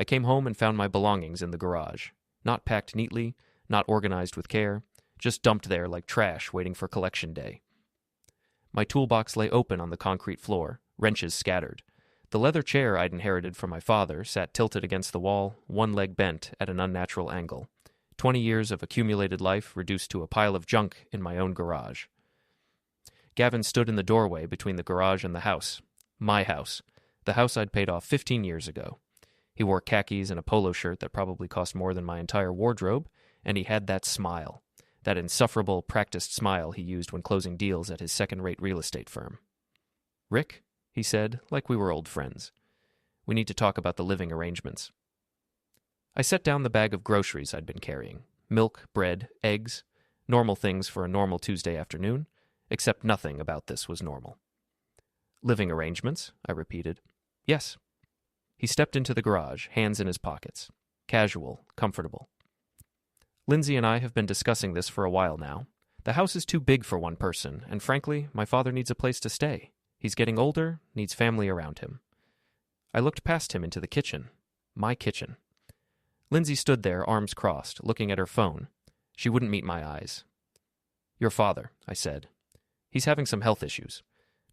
I came home and found my belongings in the garage. Not packed neatly, not organized with care, just dumped there like trash waiting for collection day. My toolbox lay open on the concrete floor, wrenches scattered. The leather chair I'd inherited from my father sat tilted against the wall, one leg bent at an unnatural angle. 20 years of accumulated life reduced to a pile of junk in my own garage. Gavin stood in the doorway between the garage and the house. My house. The house I'd paid off 15 years ago. He wore khakis and a polo shirt that probably cost more than my entire wardrobe, and he had that smile. That insufferable, practiced smile he used when closing deals at his second-rate real estate firm. "Rick," he said, like we were old friends. "We need to talk about the living arrangements." I set down the bag of groceries I'd been carrying. Milk, bread, eggs, normal things for a normal Tuesday afternoon, except nothing about this was normal. "Living arrangements," I repeated. "Yes." He stepped into the garage, hands in his pockets. Casual, comfortable. "Lindsay and I have been discussing this for a while now. The house is too big for one person, and frankly, my father needs a place to stay. He's getting older, needs family around him." I looked past him into the kitchen. My kitchen. Lindsay stood there, arms crossed, looking at her phone. She wouldn't meet my eyes. "Your father," I said. "He's having some health issues.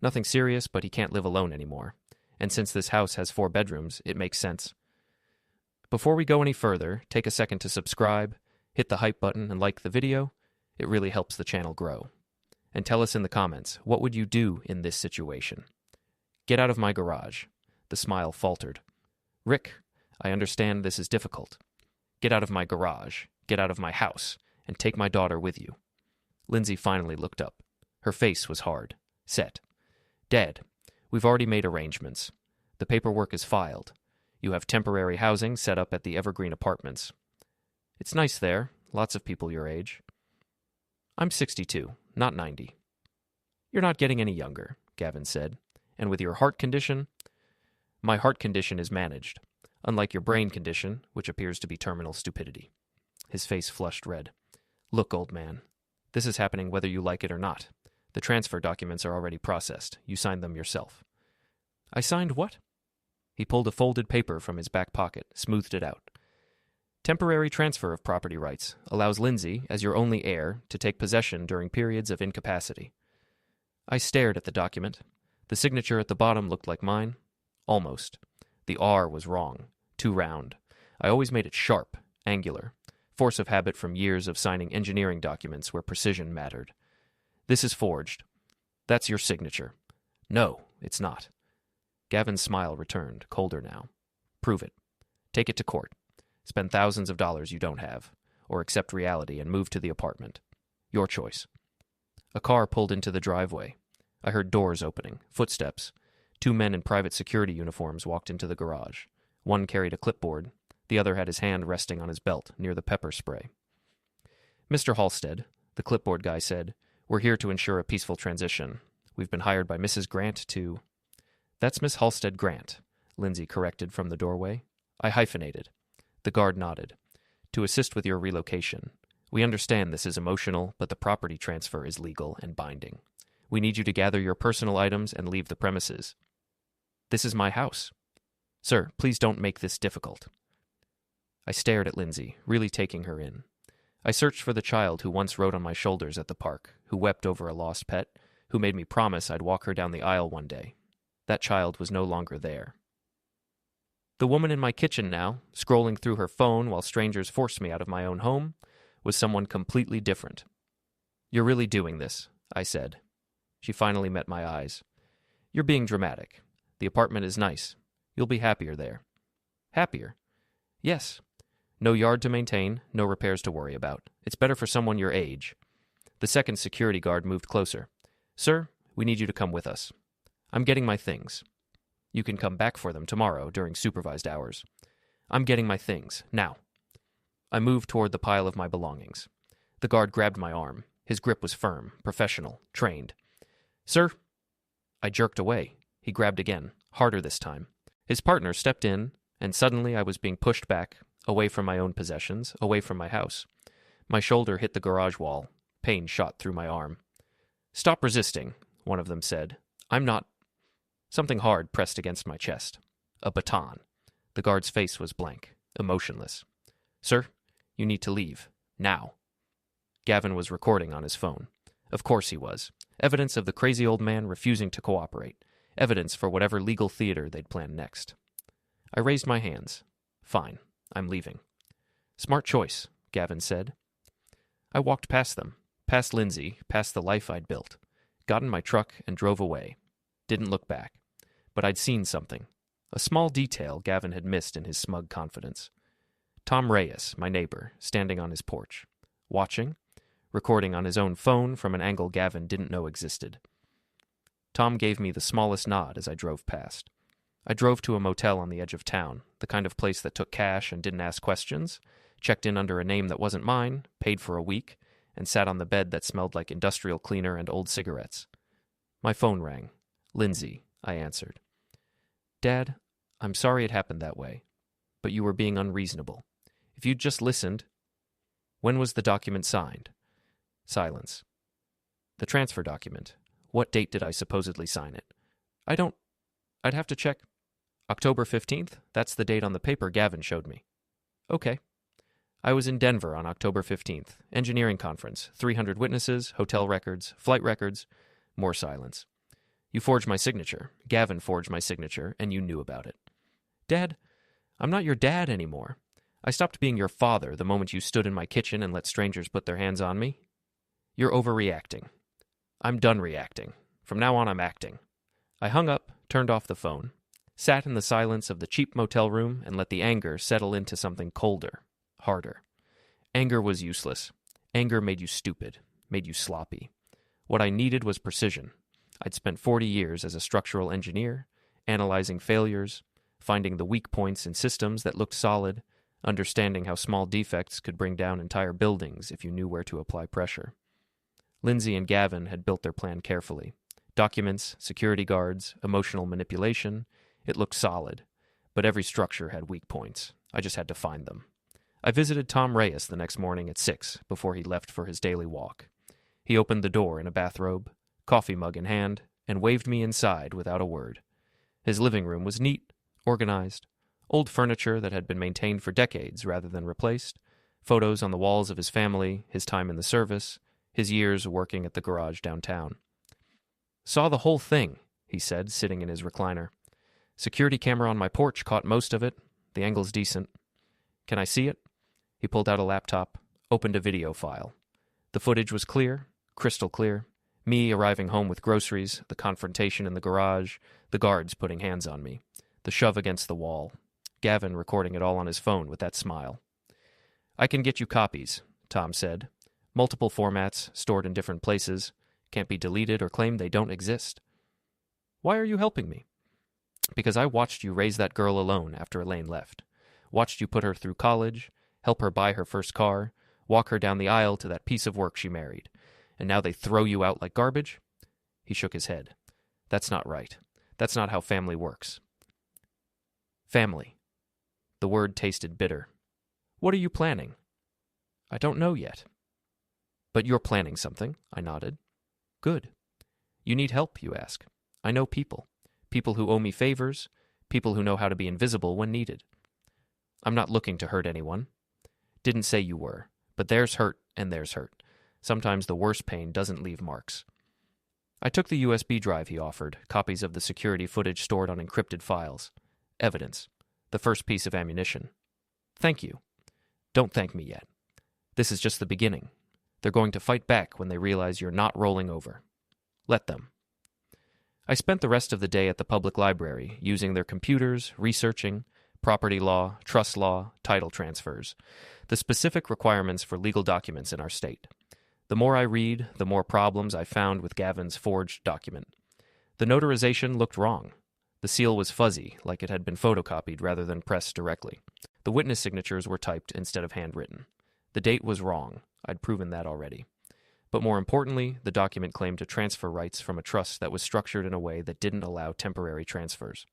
Nothing serious, but he can't live alone anymore. And since this house has 4 bedrooms, it makes sense. Before we go any further, take a second to subscribe, hit the hype button, and like the video. It really helps the channel grow. And tell us in the comments, what would you do in this situation? Get out of my garage." The smile faltered. "Rick, I understand this is difficult. Get out of my garage, get out of my house, and take my daughter with you." Lindsay finally looked up. Her face was hard, set. "Dad, we've already made arrangements. The paperwork is filed. You have temporary housing set up at the Evergreen Apartments. It's nice there, lots of people your age." "I'm 62, not 90. "You're not getting any younger," Gavin said. "And with your heart condition—" "My heart condition is managed, unlike your brain condition, which appears to be terminal stupidity." His face flushed red. "Look, old man, this is happening whether you like it or not. The transfer documents are already processed. You signed them yourself." "I signed what?" He pulled a folded paper from his back pocket, smoothed it out. "Temporary transfer of property rights allows Lindsay, as your only heir, to take possession during periods of incapacity." I stared at the document. The signature at the bottom looked like mine. Almost. The R was wrong. Too round. I always made it sharp, angular. Force of habit from years of signing engineering documents where precision mattered. "This is forged. That's your signature." "No, it's not." Gavin's smile returned, colder now. "Prove it. Take it to court. Spend thousands of dollars you don't have, or accept reality and move to the apartment. Your choice." A car pulled into the driveway. I heard doors opening, footsteps. 2 men in private security uniforms walked into the garage. One carried a clipboard. The other had his hand resting on his belt near the pepper spray. "Mr. Halstead," the clipboard guy said, "we're here to ensure a peaceful transition. We've been hired by Mrs. Grant to—" "That's Miss Halstead Grant," Lindsay corrected from the doorway. I hyphenated. The guard nodded. "To assist with your relocation. We understand this is emotional, but the property transfer is legal and binding. We need you to gather your personal items and leave the premises." "This is my house." "Sir, please don't make this difficult." I stared at Lindsay, really taking her in. I searched for the child who once rode on my shoulders at the park, who wept over a lost pet, who made me promise I'd walk her down the aisle one day. That child was no longer there. The woman in my kitchen now, scrolling through her phone while strangers forced me out of my own home, was someone completely different. "You're really doing this," I said. She finally met my eyes. "You're being dramatic. The apartment is nice. You'll be happier there." "Happier?" "Yes. No yard to maintain, no repairs to worry about. It's better for someone your age." The second security guard moved closer. "Sir, we need you to come with us. I'm getting my things. You can come back for them tomorrow during supervised hours. I'm getting my things, now." I moved toward the pile of my belongings. The guard grabbed my arm. His grip was firm, professional, trained. "Sir!" I jerked away. He grabbed again, harder this time. His partner stepped in, and suddenly I was being pushed back, away from my own possessions, away from my house. My shoulder hit the garage wall. Pain shot through my arm. "Stop resisting," one of them said. "I'm not—" Something hard pressed against my chest. A baton. The guard's face was blank, emotionless. "Sir, you need to leave. Now." Gavin was recording on his phone. Of course he was. Evidence of the crazy old man refusing to cooperate. Evidence for whatever legal theater they'd planned next. I raised my hands. "Fine, I'm leaving." "Smart choice," Gavin said. I walked past them, past Lindsay, past the life I'd built, got in my truck and drove away. Didn't look back. But I'd seen something. A small detail Gavin had missed in his smug confidence. Tom Reyes, my neighbor, standing on his porch. Watching, recording on his own phone from an angle Gavin didn't know existed. Tom gave me the smallest nod as I drove past. I drove to a motel on the edge of town, the kind of place that took cash and didn't ask questions, checked in under a name that wasn't mine, paid for a week, and sat on the bed that smelled like industrial cleaner and old cigarettes. My phone rang. "Lindsay," I answered. "Dad, I'm sorry it happened that way, but you were being unreasonable. If you'd just listened..." "When was the document signed?" Silence. "The transfer document. What date did I supposedly sign it?" I'd have to check." "October 15th? That's the date on the paper Gavin showed me." "Okay." "I was in Denver on October 15th. Engineering conference. 300 witnesses, hotel records, flight records." More silence. "You forged my signature. Gavin forged my signature, and you knew about it." "Dad, I'm not your dad anymore. I stopped being your father the moment you stood in my kitchen and let strangers put their hands on me." "You're overreacting." "I'm done reacting. From now on, I'm acting." I hung up, turned off the phone, sat in the silence of the cheap motel room, and let the anger settle into something colder, harder. Anger was useless. Anger made you stupid, made you sloppy. What I needed was precision. I'd spent 40 years as a structural engineer, analyzing failures, finding the weak points in systems that looked solid, understanding how small defects could bring down entire buildings if you knew where to apply pressure. Lindsay and Gavin had built their plan carefully. Documents, security guards, emotional manipulation. It looked solid, but every structure had weak points. I just had to find them. I visited Tom Reyes the next morning at 6 before he left for his daily walk. He opened the door in a bathrobe, coffee mug in hand, and waved me inside without a word. His living room was neat, organized, old furniture that had been maintained for decades rather than replaced, photos on the walls of his family, his time in the service, his years working at the garage downtown. "Saw the whole thing," he said, sitting in his recliner. "Security camera on my porch caught most of it. The angle's decent." "Can I see it?" He pulled out a laptop, opened a video file. The footage was clear, crystal clear. Me arriving home with groceries, the confrontation in the garage, the guards putting hands on me, the shove against the wall. Gavin recording it all on his phone with that smile. "I can get you copies," Tom said. "Multiple formats, stored in different places. Can't be deleted or claimed they don't exist." "Why are you helping me?" "Because I watched you raise that girl alone after Elaine left. Watched you put her through college, help her buy her first car, walk her down the aisle to that piece of work she married. And now they throw you out like garbage?" He shook his head. "That's not right. That's not how family works." "Family." The word tasted bitter. "What are you planning?" "I don't know yet." "But you're planning something," I nodded. "Good. You need help, you ask. I know people. People who owe me favors, people who know how to be invisible when needed. I'm not looking to hurt anyone. Didn't say you were, but there's hurt and there's hurt. Sometimes the worst pain doesn't leave marks." I took the USB drive he offered, copies of the security footage stored on encrypted files. Evidence. The first piece of ammunition. "Thank you." "Don't thank me yet. This is just the beginning. They're going to fight back when they realize you're not rolling over. Let them." I spent the rest of the day at the public library, using their computers, researching property law, trust law, title transfers, the specific requirements for legal documents in our state. The more I read, the more problems I found with Gavin's forged document. The notarization looked wrong. The seal was fuzzy, like it had been photocopied rather than pressed directly. The witness signatures were typed instead of handwritten. The date was wrong. I'd proven that already. But more importantly, the document claimed to transfer rights from a trust that was structured in a way that didn't allow temporary transfers.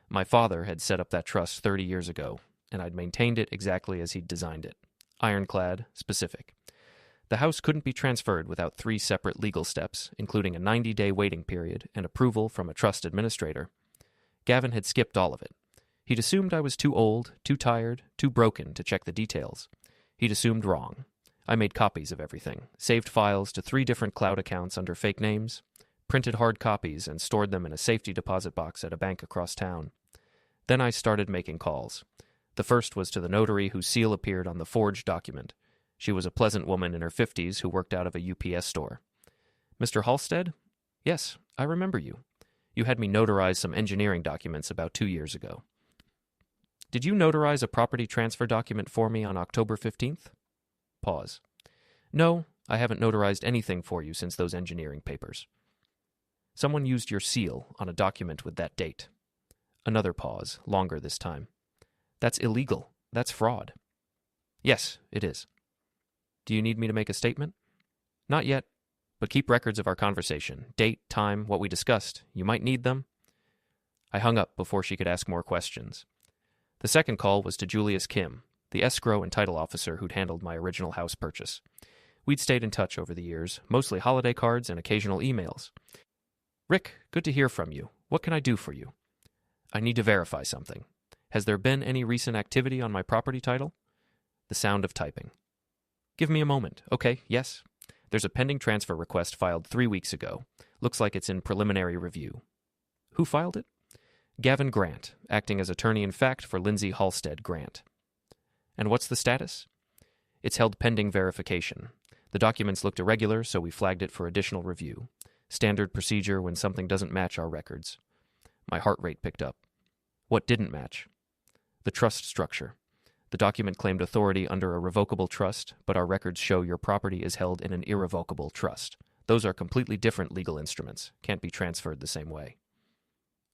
My father had set up that trust 30 years ago, and I'd maintained it exactly as he'd designed it. Ironclad, specific. The house couldn't be transferred without 3 separate legal steps, including a 90-day waiting period and approval from a trust administrator. Gavin had skipped all of it. He'd assumed I was too old, too tired, too broken to check the details. He'd assumed wrong. I made copies of everything, saved files to 3 different cloud accounts under fake names, printed hard copies and stored them in a safety deposit box at a bank across town. Then I started making calls. The first was to the notary whose seal appeared on the forged document. She was a pleasant woman in her 50s who worked out of a UPS store. "Mr. Halstead? Yes, I remember you. You had me notarize some engineering documents about 2 years ago. Did you notarize a property transfer document for me on October 15th? Pause. No, I haven't notarized anything for you since those engineering papers. Someone used your seal on a document with that date. Another pause, longer this time. That's illegal. That's fraud. Yes, it is. Do you need me to make a statement? Not yet, but keep records of our conversation. Date, time, what we discussed. You might need them. I hung up before she could ask more questions. The second call was to Julius Kim, the escrow and title officer who'd handled my original house purchase. We'd stayed in touch over the years, mostly holiday cards and occasional emails. Rick, good to hear from you. What can I do for you? I need to verify something. Has there been any recent activity on my property title? The sound of typing. Give me a moment. Okay, yes. There's a pending transfer request filed 3 weeks ago. Looks like it's in preliminary review. Who filed it? Gavin Grant, acting as attorney-in-fact for Lindsay Halstead Grant. And what's the status? It's held pending verification. The documents looked irregular, so we flagged it for additional review. Standard procedure when something doesn't match our records. My heart rate picked up. What didn't match? The trust structure. The document claimed authority under a revocable trust, but our records show your property is held in an irrevocable trust. Those are completely different legal instruments, can't be transferred the same way.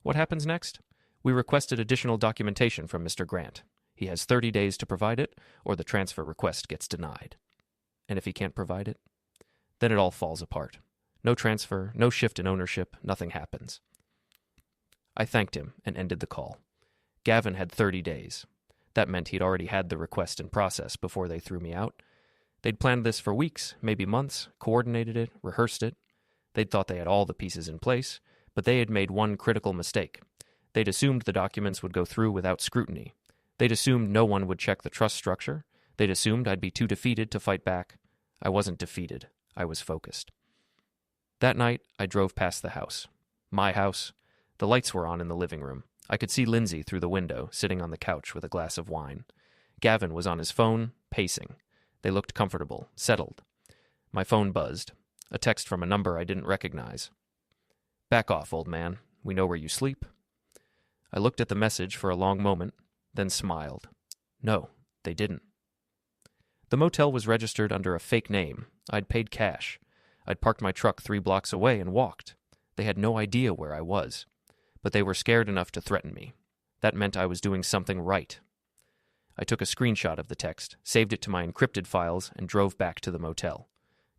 What happens next? We requested additional documentation from Mr. Grant. He has 30 days to provide it, or the transfer request gets denied. And if he can't provide it? Then it all falls apart. No transfer, no shift in ownership, nothing happens. I thanked him and ended the call. Gavin had 30 days. That meant he'd already had the request in process before they threw me out. They'd planned this for weeks, maybe months, coordinated it, rehearsed it. They'd thought they had all the pieces in place, but they had made one critical mistake. They'd assumed the documents would go through without scrutiny. They'd assumed no one would check the trust structure. They'd assumed I'd be too defeated to fight back. I wasn't defeated. I was focused. That night, I drove past the house. My house. The lights were on in the living room. I could see Lindsay through the window, sitting on the couch with a glass of wine. Gavin was on his phone, pacing. They looked comfortable, settled. My phone buzzed. A text from a number I didn't recognize. Back off, old man. We know where you sleep. I looked at the message for a long moment, then smiled. No, they didn't. The motel was registered under a fake name. I'd paid cash. I'd parked my truck 3 blocks away and walked. They had no idea where I was. But they were scared enough to threaten me. That meant I was doing something right. I took a screenshot of the text, saved it to my encrypted files, and drove back to the motel.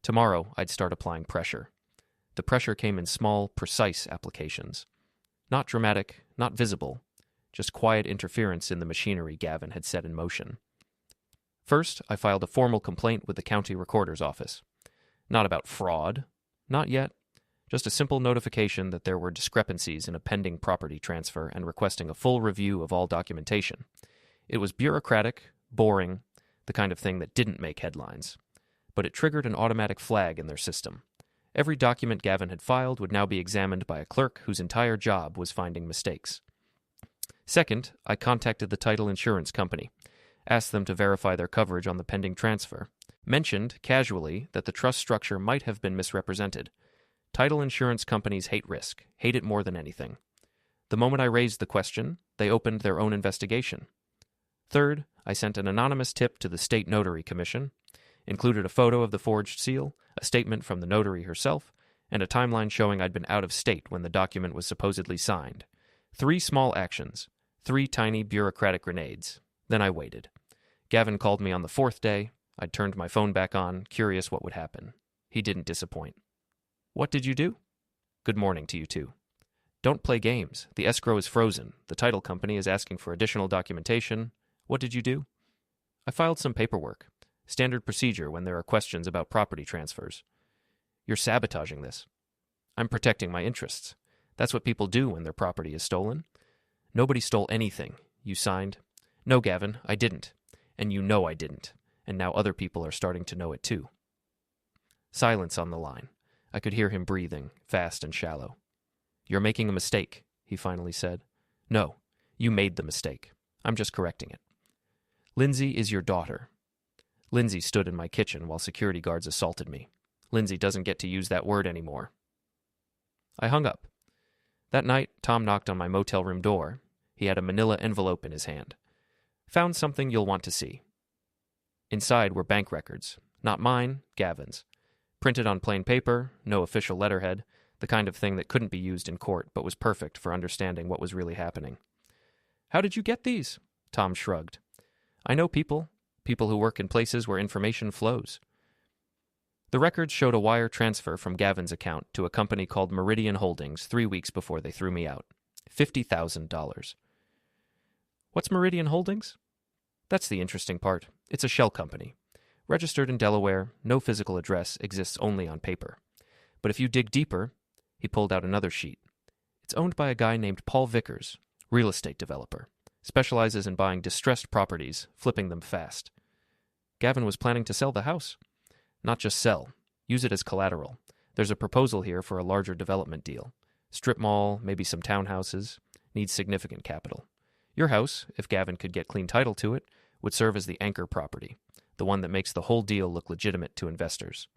Tomorrow, I'd start applying pressure. The pressure came in small, precise applications. Not dramatic, not visible, just quiet interference in the machinery Gavin had set in motion. First, I filed a formal complaint with the county recorder's office. Not about fraud. Not yet. Just a simple notification that there were discrepancies in a pending property transfer and requesting a full review of all documentation. It was bureaucratic, boring, the kind of thing that didn't make headlines. But it triggered an automatic flag in their system. Every document Gavin had filed would now be examined by a clerk whose entire job was finding mistakes. Second, I contacted the title insurance company, asked them to verify their coverage on the pending transfer, mentioned, casually, that the trust structure might have been misrepresented. Title insurance companies hate risk, hate it more than anything. The moment I raised the question, they opened their own investigation. Third, I sent an anonymous tip to the State Notary Commission, included a photo of the forged seal, a statement from the notary herself, and a timeline showing I'd been out of state when the document was supposedly signed. 3 small actions, 3 tiny bureaucratic grenades. Then I waited. Gavin called me on the 4th day. I'd turned my phone back on, curious what would happen. He didn't disappoint. What did you do? Good morning to you too. Don't play games. The escrow is frozen. The title company is asking for additional documentation. What did you do? I filed some paperwork. Standard procedure when there are questions about property transfers. You're sabotaging this. I'm protecting my interests. That's what people do when their property is stolen. Nobody stole anything. You signed? No, Gavin, I didn't. And you know I didn't. And now other people are starting to know it too. Silence on the line. I could hear him breathing, fast and shallow. You're making a mistake, he finally said. No, you made the mistake. I'm just correcting it. Lindsay is your daughter. Lindsay stood in my kitchen while security guards assaulted me. Lindsay doesn't get to use that word anymore. I hung up. That night, Tom knocked on my motel room door. He had a manila envelope in his hand. Found something you'll want to see. Inside were bank records. Not mine, Gavin's. Printed on plain paper, no official letterhead, the kind of thing that couldn't be used in court but was perfect for understanding what was really happening. How did you get these? Tom shrugged. I know people who work in places where information flows. The records showed a wire transfer from Gavin's account to a company called Meridian Holdings 3 weeks before they threw me out. $50,000. What's Meridian Holdings? That's the interesting part. It's a shell company. Registered in Delaware, no physical address, exists only on paper. But if you dig deeper, he pulled out another sheet. It's owned by a guy named Paul Vickers, real estate developer. Specializes in buying distressed properties, flipping them fast. Gavin was planning to sell the house. Not just sell, use it as collateral. There's a proposal here for a larger development deal. Strip mall, maybe some townhouses. Needs significant capital. Your house, if Gavin could get clean title to it, would serve as the anchor property, the one that makes the whole deal look legitimate to investors.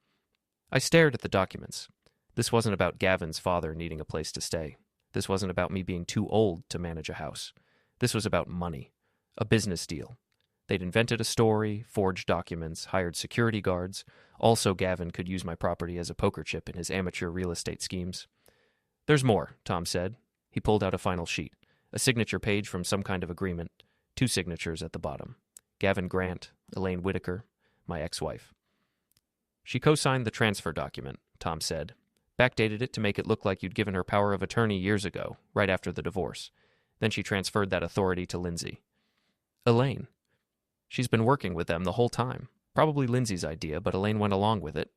I stared at the documents. This wasn't about Gavin's father needing a place to stay. This wasn't about me being too old to manage a house. This was about money, a business deal. They'd invented a story, forged documents, hired security guards. Also, Gavin could use my property as a poker chip in his amateur real estate schemes. There's more, Tom said. He pulled out a final sheet, a signature page from some kind of agreement, 2 signatures at the bottom. Gavin Grant, Elaine Whitaker, my ex-wife. She co-signed the transfer document, Tom said. Backdated it to make it look like you'd given her power of attorney years ago, right after the divorce. Then she transferred that authority to Lindsay. Elaine. She's been working with them the whole time. Probably Lindsay's idea, but Elaine went along with it.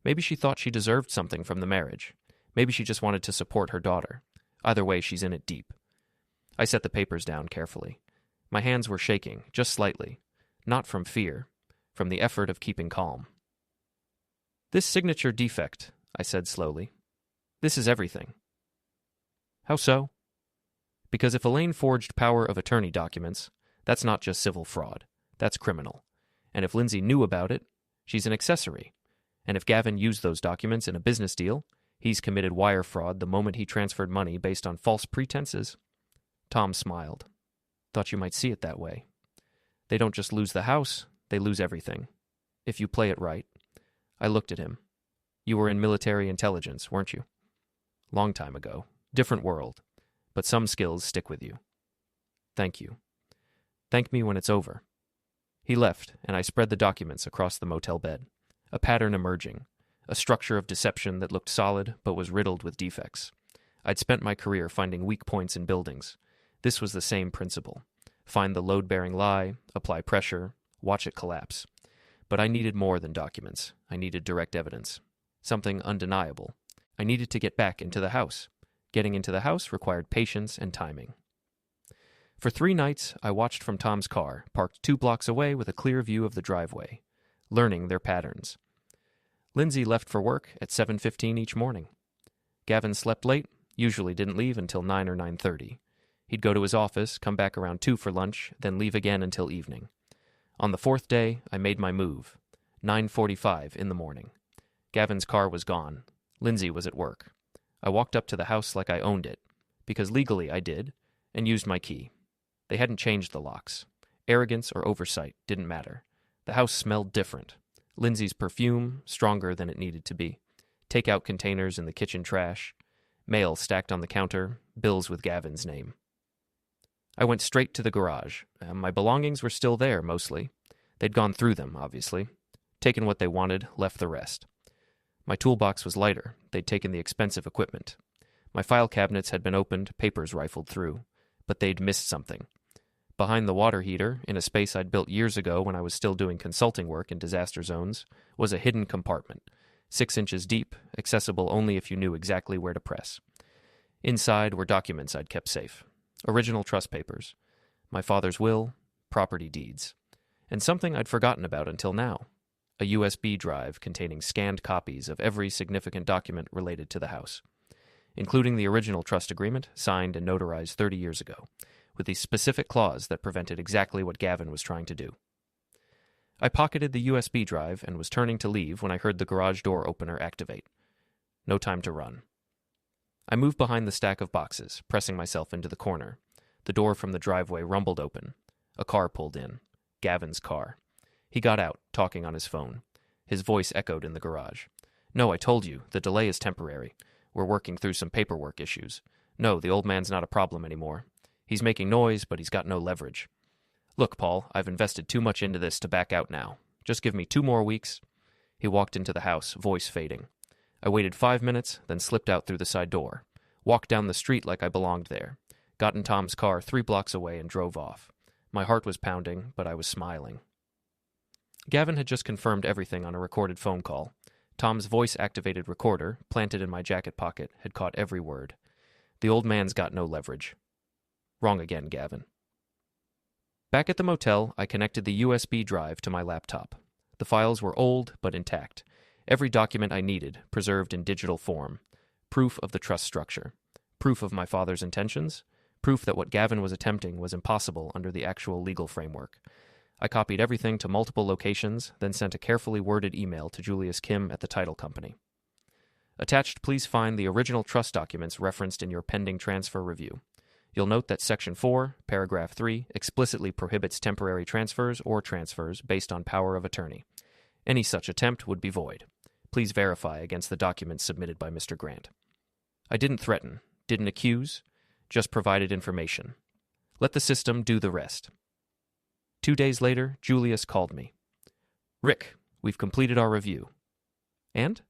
Maybe she thought she deserved something from the marriage. Maybe she just wanted to support her daughter. Either way, she's in it deep. I set the papers down carefully. My hands were shaking, just slightly. Not from fear, from the effort of keeping calm. This signature defect, I said slowly. This is everything. How so? Because if Elaine forged power of attorney documents, that's not just civil fraud. That's criminal. And if Lindsay knew about it, she's an accessory. And if Gavin used those documents in a business deal, he's committed wire fraud the moment he transferred money based on false pretenses. Tom smiled. Thought you might see it that way. They don't just lose the house, they lose everything. If you play it right. I looked at him. You were in military intelligence, weren't you? Long time ago. Different world. But some skills stick with you. Thank you. Thank me when it's over. He left, and I spread the documents across the motel bed. A pattern emerging. A structure of deception that looked solid, but was riddled with defects. I'd spent my career finding weak points in buildings. This was the same principle. Find the load-bearing lie, apply pressure, watch it collapse. But I needed more than documents. I needed direct evidence. Something undeniable. I needed to get back into the house. Getting into the house required patience and timing. For 3 nights, I watched from Tom's car, parked 2 blocks away with a clear view of the driveway, learning their patterns. Lindsay left for work at 7:15 each morning. Gavin slept late, usually didn't leave until 9 or 9:30. He'd go to his office, come back around 2 for lunch, then leave again until evening. On the 4th day, I made my move. 9:45 in the morning. Gavin's car was gone. Lindsay was at work. I walked up to the house like I owned it, because legally I did, and used my key. They hadn't changed the locks. Arrogance or oversight didn't matter. The house smelled different. Lindsay's perfume, stronger than it needed to be. Takeout containers in the kitchen trash. Mail stacked on the counter. Bills with Gavin's name. I went straight to the garage. My belongings were still there, mostly. They'd gone through them, obviously. Taken what they wanted, left the rest. My toolbox was lighter. They'd taken the expensive equipment. My file cabinets had been opened, papers rifled through. But they'd missed something. Behind the water heater, in a space I'd built years ago when I was still doing consulting work in disaster zones, was a hidden compartment, 6 inches deep, accessible only if you knew exactly where to press. Inside were documents I'd kept safe. Original trust papers. My father's will, property deeds, and something I'd forgotten about until now, a USB drive containing scanned copies of every significant document related to the house, including the original trust agreement signed and notarized 30 years ago, with the specific clause that prevented exactly what Gavin was trying to do. I pocketed the USB drive and was turning to leave when I heard the garage door opener activate. No time to run. I moved behind the stack of boxes, pressing myself into the corner. The door from the driveway rumbled open. A car pulled in. Gavin's car. He got out, talking on his phone. His voice echoed in the garage. "No, I told you, the delay is temporary. We're working through some paperwork issues. No, the old man's not a problem anymore. He's making noise, but he's got no leverage. Look, Paul, I've invested too much into this to back out now. Just give me 2 more weeks." He walked into the house, voice fading. I waited 5 minutes, then slipped out through the side door. Walked down the street like I belonged there. Got in Tom's car 3 blocks away and drove off. My heart was pounding, but I was smiling. Gavin had just confirmed everything on a recorded phone call. Tom's voice-activated recorder, planted in my jacket pocket, had caught every word. The old man's got no leverage. Wrong again, Gavin. Back at the motel, I connected the USB drive to my laptop. The files were old, but intact. Every document I needed, preserved in digital form. Proof of the trust structure. Proof of my father's intentions. Proof that what Gavin was attempting was impossible under the actual legal framework. I copied everything to multiple locations, then sent a carefully worded email to Julius Kim at the title company. Attached, please find the original trust documents referenced in your pending transfer review. You'll note that Section 4, Paragraph 3, explicitly prohibits temporary transfers or transfers based on power of attorney. Any such attempt would be void. Please verify against the documents submitted by Mr. Grant. I didn't threaten, didn't accuse, just provided information. Let the system do the rest. 2 days later, Julius called me. "Rick, we've completed our review." "And?"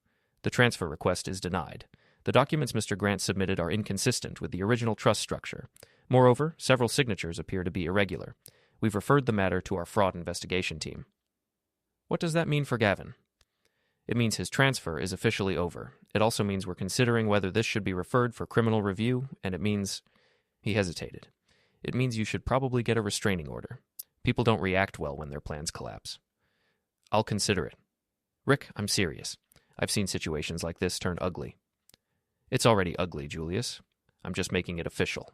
"The transfer request is denied. The documents Mr. Grant submitted are inconsistent with the original trust structure. Moreover, several signatures appear to be irregular. We've referred the matter to our fraud investigation team." "What does that mean for Gavin?" "It means his transfer is officially over. It also means we're considering whether this should be referred for criminal review, and it means—" He hesitated. "It means you should probably get a restraining order. People don't react well when their plans collapse." "I'll consider it." "Rick, I'm serious. I've seen situations like this turn ugly." "It's already ugly, Julius. I'm just making it official."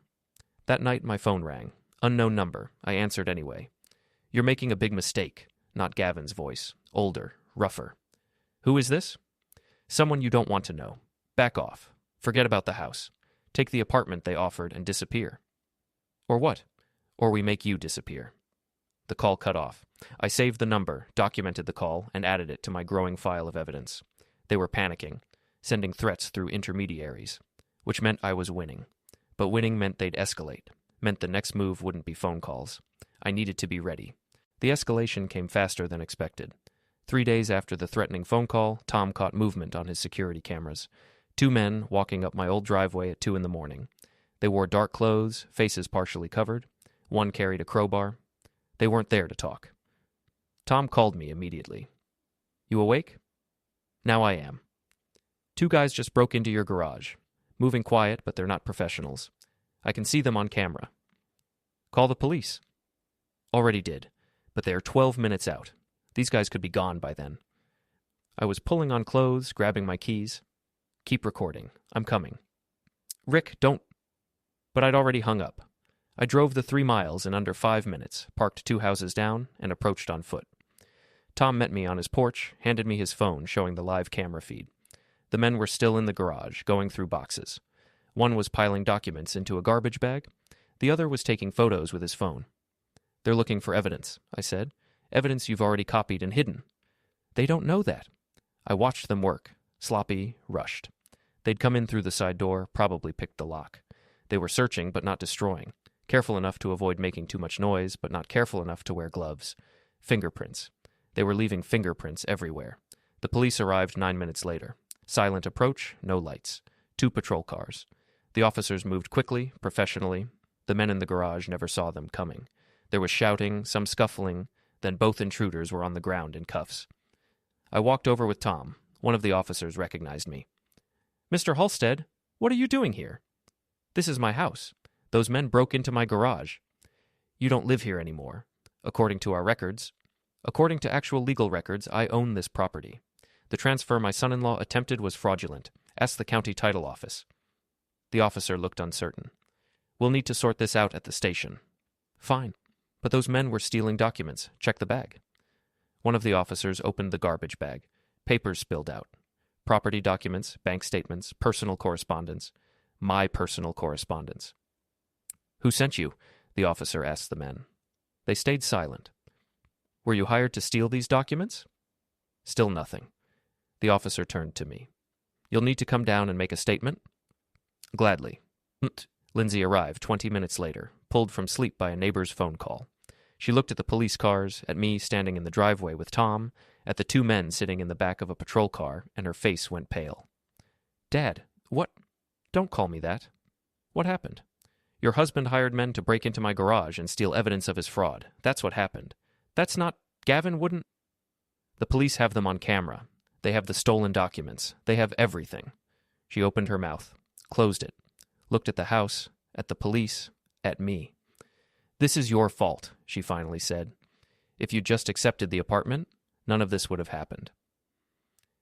That night, my phone rang. Unknown number. I answered anyway. "You're making a big mistake." Not Gavin's voice. Older. Rougher. "Who is this?" "Someone you don't want to know. Back off. Forget about the house. Take the apartment they offered and disappear." "Or what?" "Or we make you disappear." The call cut off. I saved the number, documented the call, and added it to my growing file of evidence. They were panicking, sending threats through intermediaries, which meant I was winning. But winning meant they'd escalate, meant the next move wouldn't be phone calls. I needed to be ready. The escalation came faster than expected. 3 days after the threatening phone call, Tom caught movement on his security cameras. 2 men walking up my old driveway at 2 a.m. They wore dark clothes, faces partially covered. One carried a crowbar. They weren't there to talk. Tom called me immediately. "You awake?" "Now I am." "2 guys just broke into your garage. Moving quiet, but they're not professionals. I can see them on camera." "Call the police." "Already did, but they are 12 minutes out. These guys could be gone by then." I was pulling on clothes, grabbing my keys. "Keep recording. I'm coming." "Rick, don't—" But I'd already hung up. I drove the 3 miles in under 5 minutes, parked 2 houses down, and approached on foot. Tom met me on his porch, handed me his phone showing the live camera feed. The men were still in the garage, going through boxes. One was piling documents into a garbage bag. The other was taking photos with his phone. "They're looking for evidence," I said. "Evidence you've already copied and hidden." "They don't know that." I watched them work. Sloppy, rushed. They'd come in through the side door, probably picked the lock. They were searching, but not destroying. Careful enough to avoid making too much noise, but not careful enough to wear gloves. Fingerprints. They were leaving fingerprints everywhere. The police arrived 9 minutes later. Silent approach, no lights. 2 patrol cars. The officers moved quickly, professionally. The men in the garage never saw them coming. There was shouting, some scuffling, then both intruders were on the ground in cuffs. I walked over with Tom. One of the officers recognized me. "Mr. Halstead, what are you doing here?" "This is my house. Those men broke into my garage." You don't live here anymore. According to our records, according to actual legal records, I own this property. The transfer my son-in-law attempted was fraudulent. Ask the county title office." The officer looked uncertain. "We'll need to sort this out at the station." "Fine. But those men were stealing documents. Check the bag." One of the officers opened the garbage bag. Papers spilled out. Property documents, bank statements, personal correspondence. My personal correspondence. "Who sent you?" the officer asked the men. They stayed silent. "Were you hired to steal these documents?" Still nothing. The officer turned to me. "You'll need to come down and make a statement?" "Gladly." Lindsay arrived 20 minutes later, pulled from sleep by a neighbor's phone call. She looked at the police cars, at me standing in the driveway with Tom, at the two men sitting in the back of a patrol car, and her face went pale. "Dad, what? Don't call me that. What happened?" "Your husband hired men to break into my garage and steal evidence of his fraud. That's what happened. That's not... Gavin wouldn't..." "The police have them on camera. They have the stolen documents. They have everything." She opened her mouth, closed it, looked at the house, at the police, at me. "This is your fault," she finally said. "If you'd just accepted the apartment, none of this would have happened.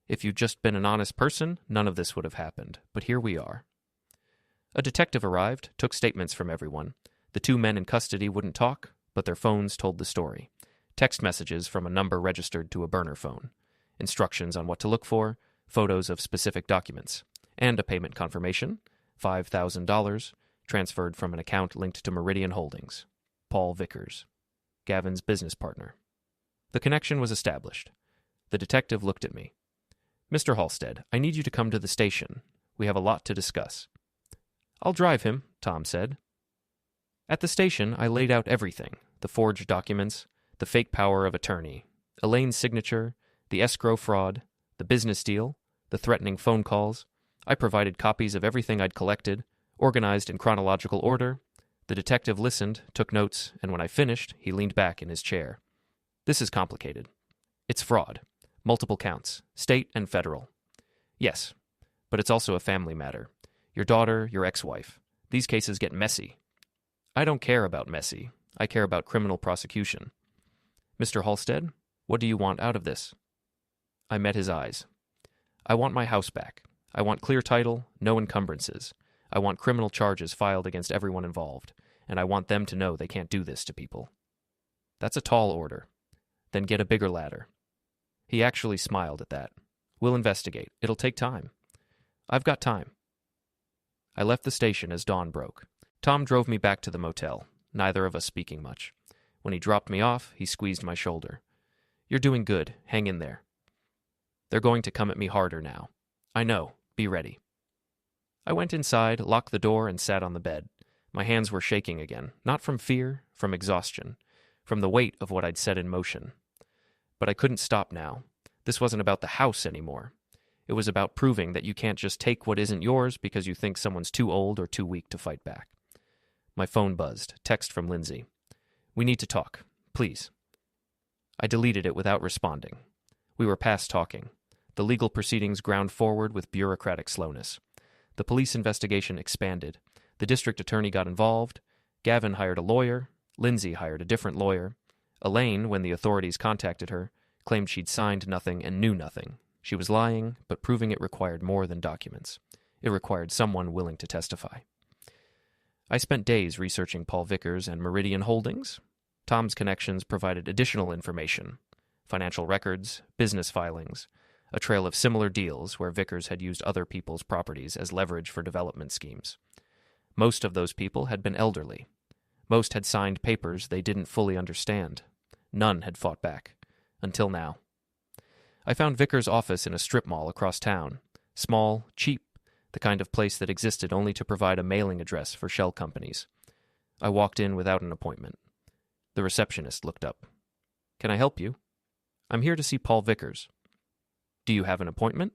If you'd just been an honest person, none of this would have happened. But here we are." A detective arrived, took statements from everyone. The two men in custody wouldn't talk, but their phones told the story. Text messages from a number registered to a burner phone. Instructions on what to look for, photos of specific documents, and a payment confirmation, $5,000, transferred from an account linked to Meridian Holdings. Paul Vickers, Gavin's business partner. The connection was established. The detective looked at me. "Mr. Halstead, I need you to come to the station. We have a lot to discuss." "I'll drive him," Tom said. At the station, I laid out everything: the forged documents, the fake power of attorney, Elaine's signature, the escrow fraud, the business deal, the threatening phone calls. I provided copies of everything I'd collected, organized in chronological order. The detective listened, took notes, and when I finished, he leaned back in his chair. "This is complicated. It's fraud. Multiple counts, state and federal." "Yes, but it's also a family matter. Your daughter, your ex-wife. These cases get messy." "I don't care about messy. I care about criminal prosecution." "Mr. Halstead, what do you want out of this?" I met his eyes. "I want my house back. I want clear title, no encumbrances. I want criminal charges filed against everyone involved, and I want them to know they can't do this to people." "That's a tall order." "Then get a bigger ladder." He actually smiled at that. "We'll investigate. It'll take time." "I've got time." I left the station as dawn broke. Tom drove me back to the motel, neither of us speaking much. When he dropped me off, he squeezed my shoulder. "You're doing good. Hang in there. They're going to come at me harder now. I know. Be ready." I went inside, locked the door, and sat on the bed. My hands were shaking again, not from fear, from exhaustion, from the weight of what I'd set in motion. But I couldn't stop now. This wasn't about the house anymore. It was about proving that you can't just take what isn't yours because you think someone's too old or too weak to fight back. My phone buzzed. Text from Lindsay. "We need to talk. Please." I deleted it without responding. We were past talking. The legal proceedings ground forward with bureaucratic slowness. The police investigation expanded. The district attorney got involved. Gavin hired a lawyer. Lindsay hired a different lawyer. Elaine, when the authorities contacted her, claimed she'd signed nothing and knew nothing. She was lying, but proving it required more than documents. It required someone willing to testify. I spent days researching Paul Vickers and Meridian Holdings. Tom's connections provided additional information: financial records, business filings, a trail of similar deals where Vickers had used other people's properties as leverage for development schemes. Most of those people had been elderly. Most had signed papers they didn't fully understand. None had fought back. Until now. I found Vickers' office in a strip mall across town. Small, cheap, the kind of place that existed only to provide a mailing address for shell companies. I walked in without an appointment. The receptionist looked up. "Can I help you?" "I'm here to see Paul Vickers." "Do you have an appointment?"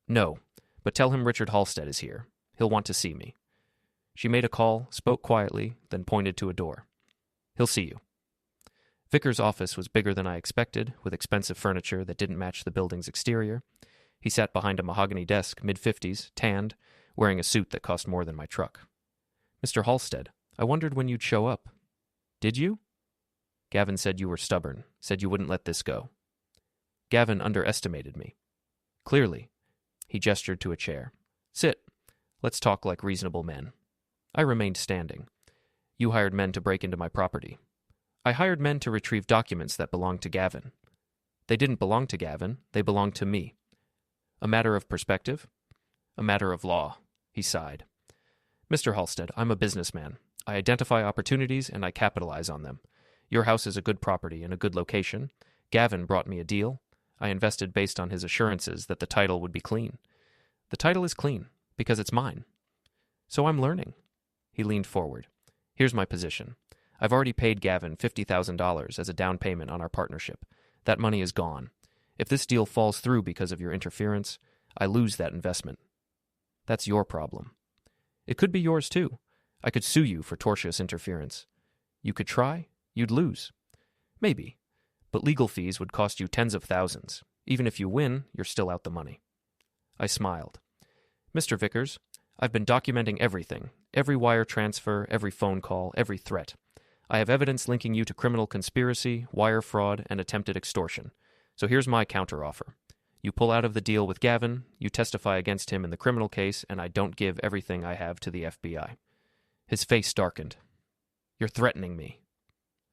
"No, but tell him Richard Halstead is here. He'll want to see me." She made a call, spoke quietly, then pointed to a door. "He'll see you." Vickers' office was bigger than I expected, with expensive furniture that didn't match the building's exterior. He sat behind a mahogany desk, mid-50s, tanned, wearing a suit that cost more than my truck. "Mr. Halstead, I wondered when you'd show up." Did you? Gavin said you were stubborn, said you wouldn't let this go. Gavin underestimated me. Clearly. He gestured to a chair. Sit. Let's talk like reasonable men. I remained standing. You hired men to break into my property. I hired men to retrieve documents that belonged to Gavin. They didn't belong to Gavin, they belonged to me. A matter of perspective? A matter of law, he sighed. Mr. Halstead, I'm a businessman. I identify opportunities and I capitalize on them. Your house is a good property in a good location. Gavin brought me a deal. I invested based on his assurances that the title would be clean. The title is clean, because it's mine. So I'm learning. He leaned forward. Here's my position. I've already paid Gavin $50,000 as a down payment on our partnership. That money is gone. If this deal falls through because of your interference, I lose that investment. That's your problem. It could be yours too. I could sue you for tortious interference. You could try, you'd lose. Maybe. But legal fees would cost you tens of thousands. Even if you win, you're still out the money. I smiled. Mr. Vickers, I've been documenting everything. Every wire transfer, every phone call, every threat. I have evidence linking you to criminal conspiracy, wire fraud, and attempted extortion. So here's my counteroffer. You pull out of the deal with Gavin, you testify against him in the criminal case, and I don't give everything I have to the FBI. His face darkened. You're threatening me.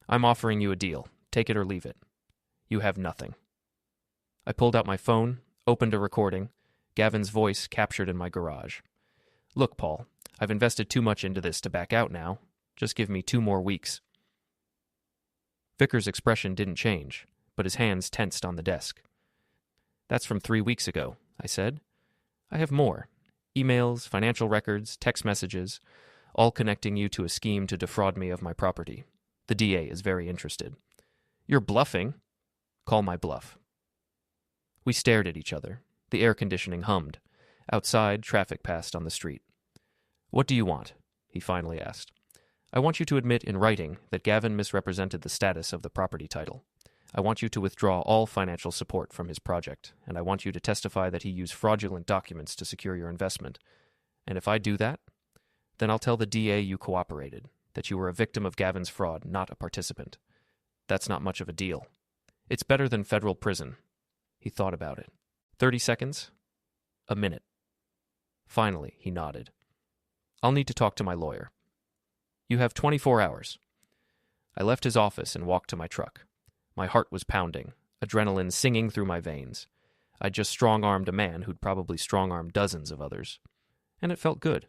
I'm offering you a deal. Take it or leave it. You have nothing. I pulled out my phone, opened a recording, Gavin's voice captured in my garage. Look, Paul, I've invested too much into this to back out now. Just give me 2 more weeks. Vickers' expression didn't change, but his hands tensed on the desk. That's from 3 weeks ago, I said. I have more. Emails, financial records, text messages, all connecting you to a scheme to defraud me of my property. The DA is very interested. You're bluffing. Call my bluff. We stared at each other. The air conditioning hummed. Outside, traffic passed on the street. What do you want? He finally asked. I want you to admit in writing that Gavin misrepresented the status of the property title. I want you to withdraw all financial support from his project, and I want you to testify that he used fraudulent documents to secure your investment. And if I do that, then I'll tell the DA you cooperated, that you were a victim of Gavin's fraud, not a participant. That's not much of a deal. It's better than federal prison. He thought about it. 30 seconds? A minute. Finally, he nodded. I'll need to talk to my lawyer. You have 24 hours. I left his office and walked to my truck. My heart was pounding, adrenaline singing through my veins. I'd just strong-armed a man who'd probably strong-armed dozens of others. And it felt good.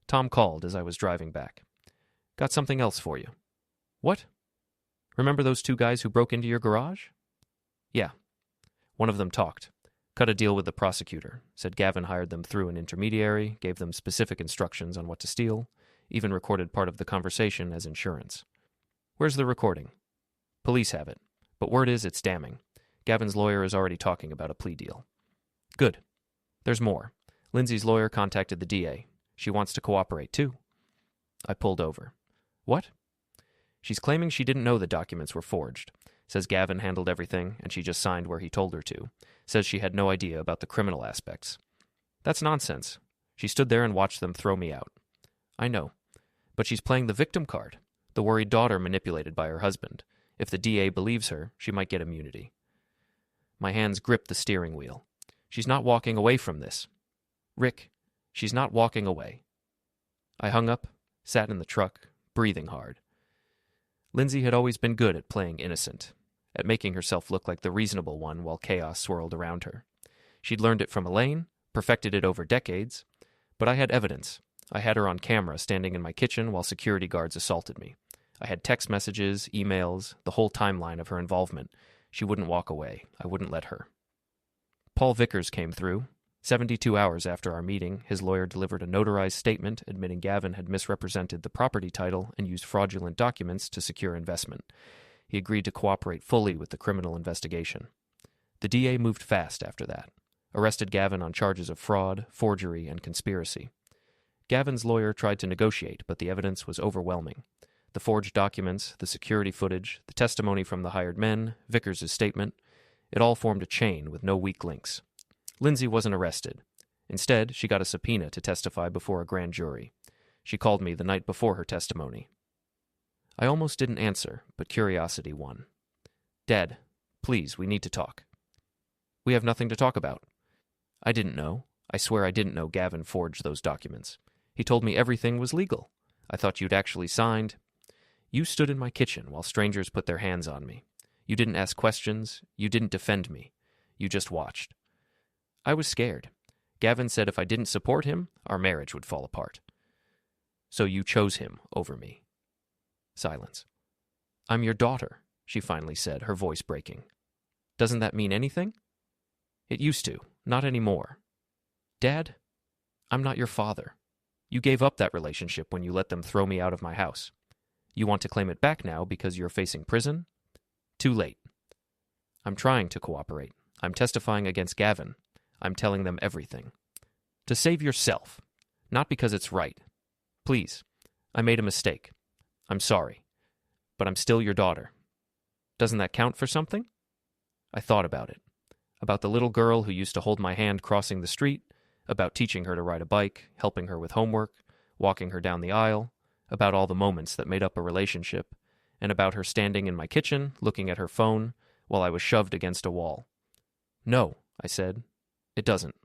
Tom called as I was driving back. Got something else for you. What? Remember those 2 guys who broke into your garage? Yeah. One of them talked. Cut a deal with the prosecutor. Said Gavin hired them through an intermediary, gave them specific instructions on what to steal, even recorded part of the conversation as insurance. Where's the recording? Police have it, but word is it's damning. Gavin's lawyer is already talking about a plea deal. Good. There's more. Lindsay's lawyer contacted the DA. She wants to cooperate, too. I pulled over. What? She's claiming she didn't know the documents were forged. Says Gavin handled everything, and she just signed where he told her to. Says she had no idea about the criminal aspects. That's nonsense. She stood there and watched them throw me out. I know. But she's playing the victim card, the worried daughter manipulated by her husband. If the DA believes her, she might get immunity. My hands gripped the steering wheel. She's not walking away from this. Rick, she's not walking away. I hung up, sat in the truck, breathing hard. Lindsay had always been good at playing innocent, at making herself look like the reasonable one while chaos swirled around her. She'd learned it from Elaine, perfected it over decades, but I had evidence. I had her on camera standing in my kitchen while security guards assaulted me. I had text messages, emails, the whole timeline of her involvement. She wouldn't walk away. I wouldn't let her. Paul Vickers came through. 72 hours after our meeting, his lawyer delivered a notarized statement admitting Gavin had misrepresented the property title and used fraudulent documents to secure investment. He agreed to cooperate fully with the criminal investigation. The DA moved fast after that, arrested Gavin on charges of fraud, forgery, and conspiracy. Gavin's lawyer tried to negotiate, but the evidence was overwhelming. The forged documents, the security footage, the testimony from the hired men, Vickers' statement, it all formed a chain with no weak links. Lindsay wasn't arrested. Instead, she got a subpoena to testify before a grand jury. She called me the night before her testimony. I almost didn't answer, but curiosity won. Dad, please, we need to talk. We have nothing to talk about. I didn't know. I swear I didn't know Gavin forged those documents. He told me everything was legal. I thought you'd actually signed. You stood in my kitchen while strangers put their hands on me. You didn't ask questions. You didn't defend me. You just watched. I was scared. Gavin said if I didn't support him, our marriage would fall apart. So you chose him over me. Silence. I'm your daughter, she finally said, her voice breaking. Doesn't that mean anything? It used to, not anymore. Dad, I'm not your father. You gave up that relationship when you let them throw me out of my house. You want to claim it back now because you're facing prison? Too late. I'm trying to cooperate. I'm testifying against Gavin. I'm telling them everything. To save yourself, not because it's right. Please, I made a mistake. I'm sorry. But I'm still your daughter. Doesn't that count for something? I thought about it. About the little girl who used to hold my hand crossing the street, about teaching her to ride a bike, helping her with homework, walking her down the aisle, about all the moments that made up a relationship, and about her standing in my kitchen, looking at her phone, while I was shoved against a wall. No, I said. It doesn't.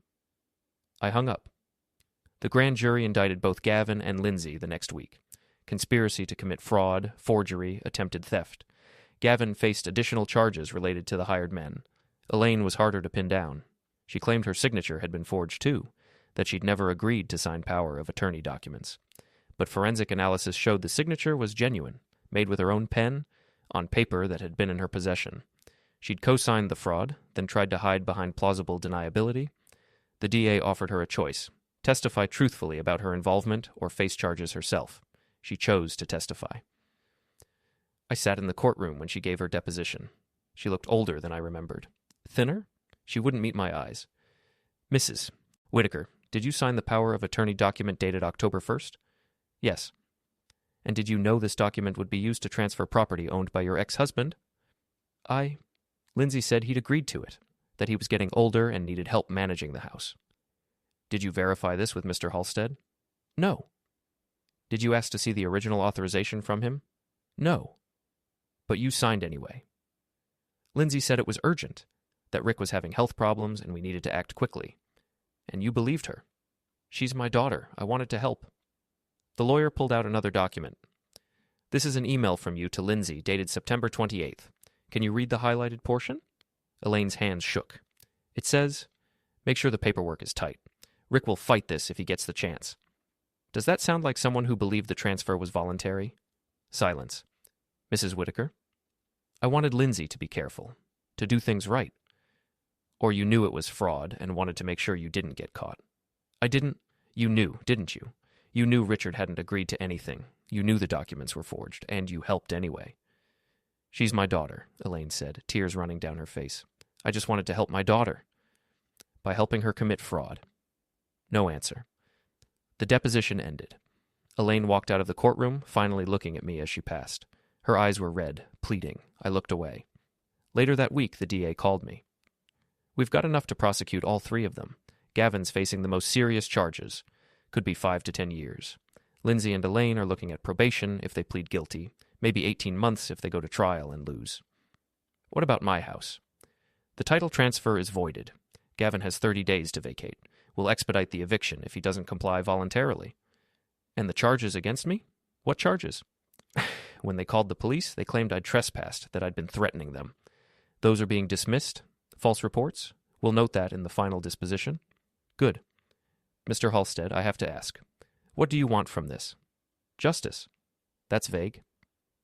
I hung up. The grand jury indicted both Gavin and Lindsay the next week. Conspiracy to commit fraud, forgery, attempted theft. Gavin faced additional charges related to the hired men. Elaine was harder to pin down. She claimed her signature had been forged too, that she'd never agreed to sign power of attorney documents. But forensic analysis showed the signature was genuine, made with her own pen, on paper that had been in her possession. She'd co-signed the fraud, then tried to hide behind plausible deniability. The DA offered her a choice: testify truthfully about her involvement or face charges herself. She chose to testify. I sat in the courtroom when she gave her deposition. She looked older than I remembered. Thinner? She wouldn't meet my eyes. Mrs. Whitaker, did you sign the power of attorney document dated October 1st? Yes. And did you know this document would be used to transfer property owned by your ex-husband? Lindsay said he'd agreed to it, that he was getting older and needed help managing the house. Did you verify this with Mr. Halstead? No. Did you ask to see the original authorization from him? No. But you signed anyway. Lindsay said it was urgent, that Rick was having health problems and we needed to act quickly. And you believed her. She's my daughter. I wanted to help. The lawyer pulled out another document. This is an email from you to Lindsay dated September 28th. Can you read the highlighted portion? Elaine's hands shook. It says, make sure the paperwork is tight. Rick will fight this if he gets the chance. Does that sound like someone who believed the transfer was voluntary? Silence. Mrs. Whitaker? I wanted Lindsay to be careful, to do things right. Or you knew it was fraud and wanted to make sure you didn't get caught. I didn't. You knew, didn't you? You knew Richard hadn't agreed to anything. You knew the documents were forged, and you helped anyway. She's my daughter, Elaine said, tears running down her face. I just wanted to help my daughter. By helping her commit fraud. No answer. The deposition ended. Elaine walked out of the courtroom, finally looking at me as she passed. Her eyes were red, pleading. I looked away. Later that week, the DA called me. We've got enough to prosecute all three of them. Gavin's facing the most serious charges. Could be 5 to 10 years. Lindsay and Elaine are looking at probation if they plead guilty, maybe 18 months if they go to trial and lose. What about my house? The title transfer is voided. Gavin has 30 days to vacate. We'll expedite the eviction if he doesn't comply voluntarily. And the charges against me? What charges? When they called the police, they claimed I'd trespassed, that I'd been threatening them. Those are being dismissed? False reports? We'll note that in the final disposition. Good. Mr. Halstead, I have to ask. What do you want from this? Justice. That's vague.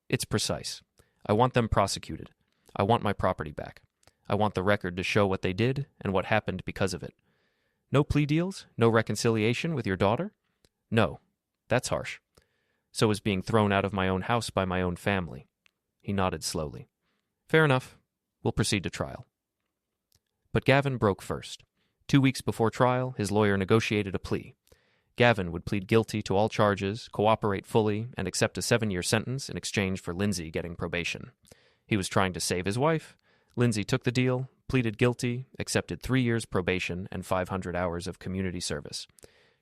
It's precise. I want them prosecuted. I want my property back. I want the record to show what they did and what happened because of it. No plea deals? No reconciliation with your daughter? No. That's harsh. So is being thrown out of my own house by my own family. He nodded slowly. Fair enough. We'll proceed to trial. But Gavin broke first. 2 weeks before trial, his lawyer negotiated a plea. Gavin would plead guilty to all charges, cooperate fully, and accept a 7-year sentence in exchange for Lindsay getting probation. He was trying to save his wife. Lindsay took the deal, pleaded guilty, accepted 3 years probation and 500 hours of community service.